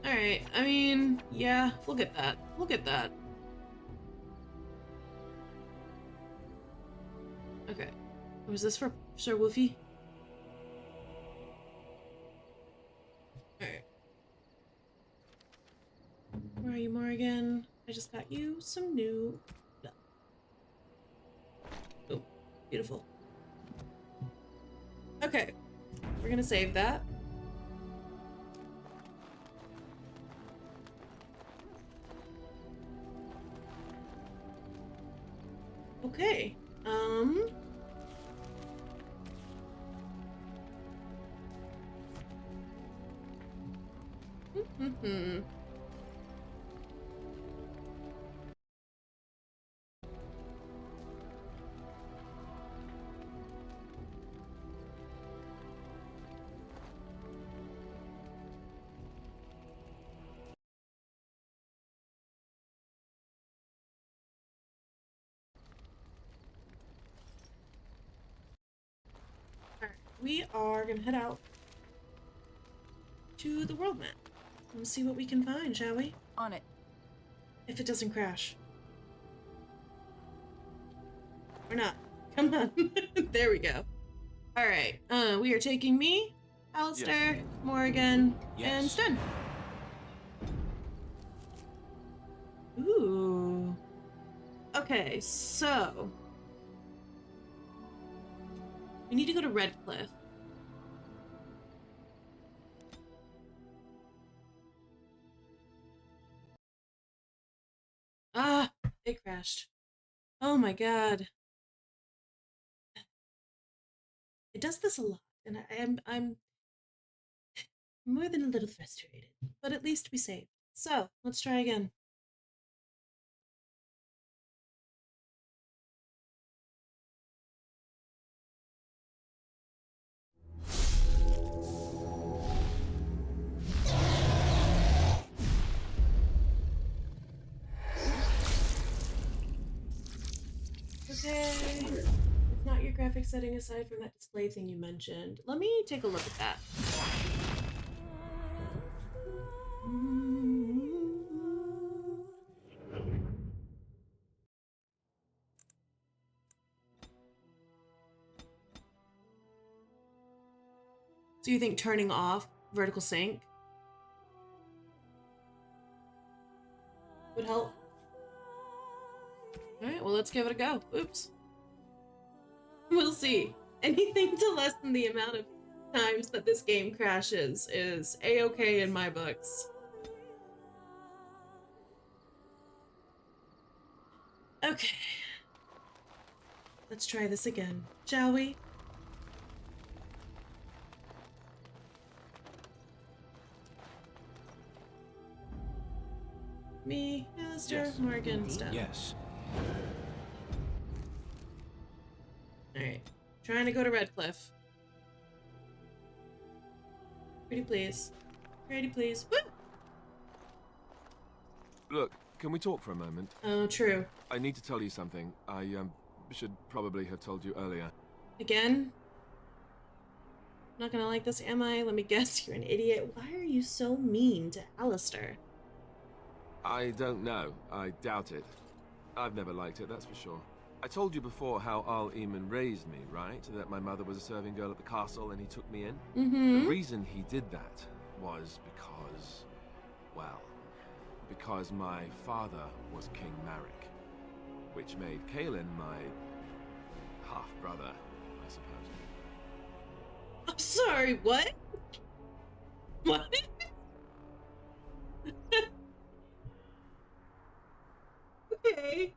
Speaker 1: Alright, I mean, yeah, we'll get that. We'll get that. Okay. Was this for Sir Wolfie? Alright. Where are you, Morgan? I just got you some new... Oh, beautiful. Okay. We're gonna save that. Okay. We are gonna head out to the world map and see what we can find, shall we?
Speaker 8: On it.
Speaker 1: If it doesn't crash. Or not. Come on. There we go. Alright, we are taking me, Alistair, yes. Morgan, yes. And Sten. Ooh. Okay, so we need to go to Redcliffe. Ah, it crashed. Oh my god. It does this a lot, and I'm more than a little frustrated, but at least we saved. So, let's try again. Okay. It's not your graphic setting aside from that display thing you mentioned. Let me take a look at that. So you think turning off vertical sync would help? Alright, well, let's give it a go. Oops. We'll see. Anything to lessen the amount of times that this game crashes is a-okay in my books. Okay. Let's try this again, shall we? Me, Alistair, yes. Morgan, stuff.
Speaker 6: Yes.
Speaker 1: Alright. Trying to go to Redcliffe. Pretty please. Pretty please. Woo!
Speaker 5: Look, can we talk for a moment?
Speaker 1: Oh, true.
Speaker 5: I need to tell you something. I should probably have told you earlier.
Speaker 1: Again? Not gonna like this, am I? Let me guess, you're an idiot. Why are you so mean to Alistair?
Speaker 5: I don't know. I doubt it. I've never liked it, that's for sure. I told you before how Al Eamon raised me, right? That my mother was a serving girl at the castle and he took me in?
Speaker 1: Mm-hmm.
Speaker 5: The reason he did that was because, well, because my father was King Marek, which made Cailan my half-brother, I suppose.
Speaker 1: I'm sorry, what? What? Okay.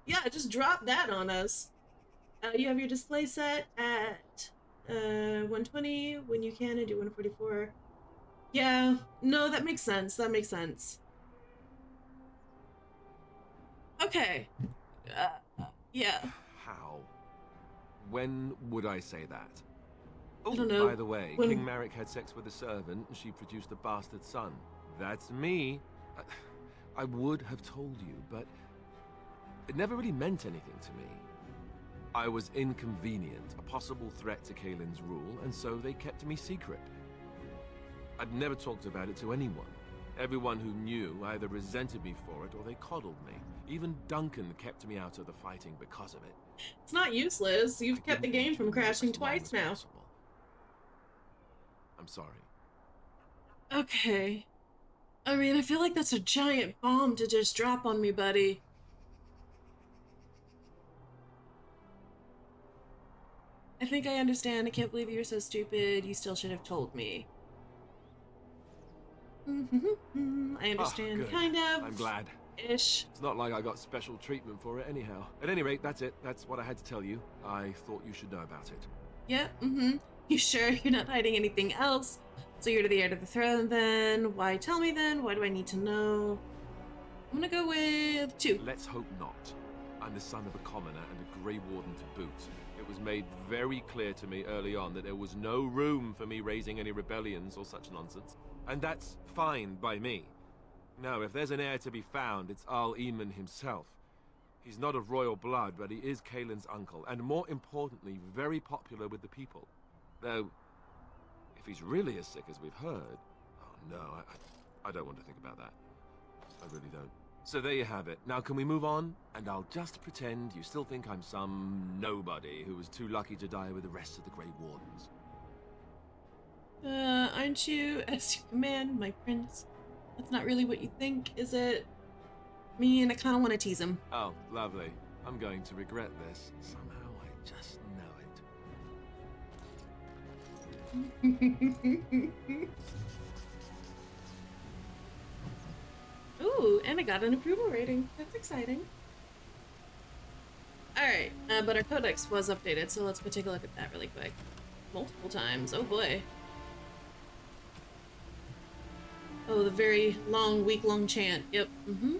Speaker 1: Yeah, just drop that on us. You have your display set at 120 when you can and do 144. Yeah, no, that makes sense. That makes sense. Okay. Yeah.
Speaker 5: How? When would I say that? Oh,
Speaker 1: I don't know.
Speaker 5: By the way,
Speaker 1: when...
Speaker 5: King Marek had sex with a servant and she produced a bastard son. That's me. I would have told you, but it never really meant anything to me. I was inconvenient, a possible threat to Cailan's rule, and so they kept me secret. I'd never talked about it to anyone. Everyone who knew either resented me for it or they coddled me. Even Duncan kept me out of the fighting because of it.
Speaker 1: It's not useless. You've kept the game from crashing twice now.
Speaker 5: I'm sorry.
Speaker 1: Okay. I mean, I feel like that's a giant bomb to just drop on me, buddy. I think I understand. I can't believe you were so stupid. You still should have told me. I understand, kind of.
Speaker 5: I'm glad.
Speaker 1: Ish.
Speaker 5: It's not like I got special treatment for it anyhow. At any rate, that's it. That's what I had to tell you. I thought you should know about it.
Speaker 1: Yeah, You sure you're not hiding anything else? So you're to the heir to the throne then? Why tell me then? Why do I need to know? I'm gonna go with 2.
Speaker 5: Let's hope not. I'm the son of a commoner and a Grey Warden to boot. It was made very clear to me early on that there was no room for me raising any rebellions or such nonsense. And that's fine by me. No, if there's an heir to be found, it's Al Eamon himself. He's not of royal blood, but he is Cailan's uncle, and more importantly, very popular with the people. Though, if he's really as sick as we've heard... Oh no, I don't want to think about that. I really don't. So there you have it. Now can we move on? And I'll just pretend you still think I'm some nobody who was too lucky to die with the rest of the Grey Wardens.
Speaker 1: Aren't you, as you command, my prince? That's not really what you think, is it? me, and I kind of want to tease him.
Speaker 5: Oh, lovely. I'm going to regret this. Somehow I just know it.
Speaker 1: Ooh, and I got an approval rating. That's exciting. Alright, but our codex was updated, so let's go take a look at that really quick. Multiple times. Oh boy. Oh, the very long, week-long chant. Yep. Mm-hmm.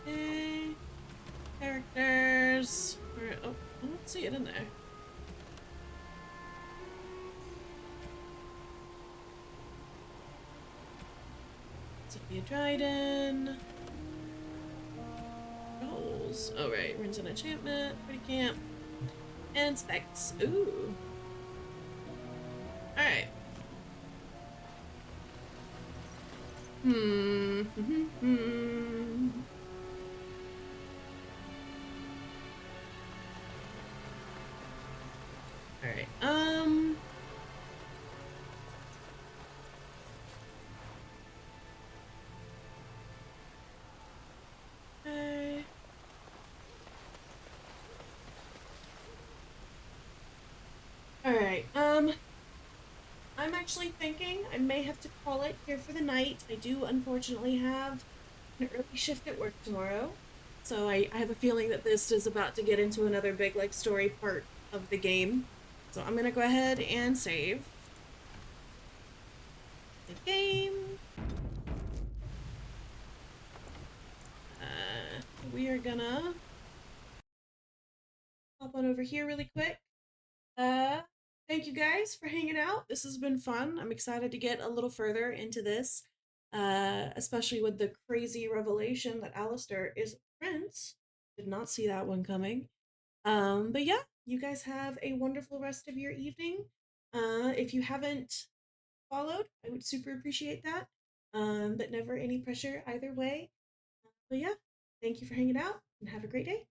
Speaker 1: Okay. Characters. Oh, I don't see it in there. Sophia Dryden. Roles. Oh, right. Runes and enchantment. Pretty camp. And specs. Ooh. Alright. Alright, okay. Alright, I'm actually thinking I may have to call it here for the night. I do unfortunately have an early shift at work tomorrow, so I have a feeling that this is about to get into another big, like, story part of the game. So I'm gonna go ahead and save the game. We are gonna hop on over here really quick. Thank you guys for hanging out. This has been fun. I'm excited to get a little further into this, especially with the crazy revelation that Alistair is a prince. Did not see that one coming. But yeah, you guys have a wonderful rest of your evening. If you haven't followed, I would super appreciate that. But never any pressure either way. But yeah, thank you for hanging out and have a great day.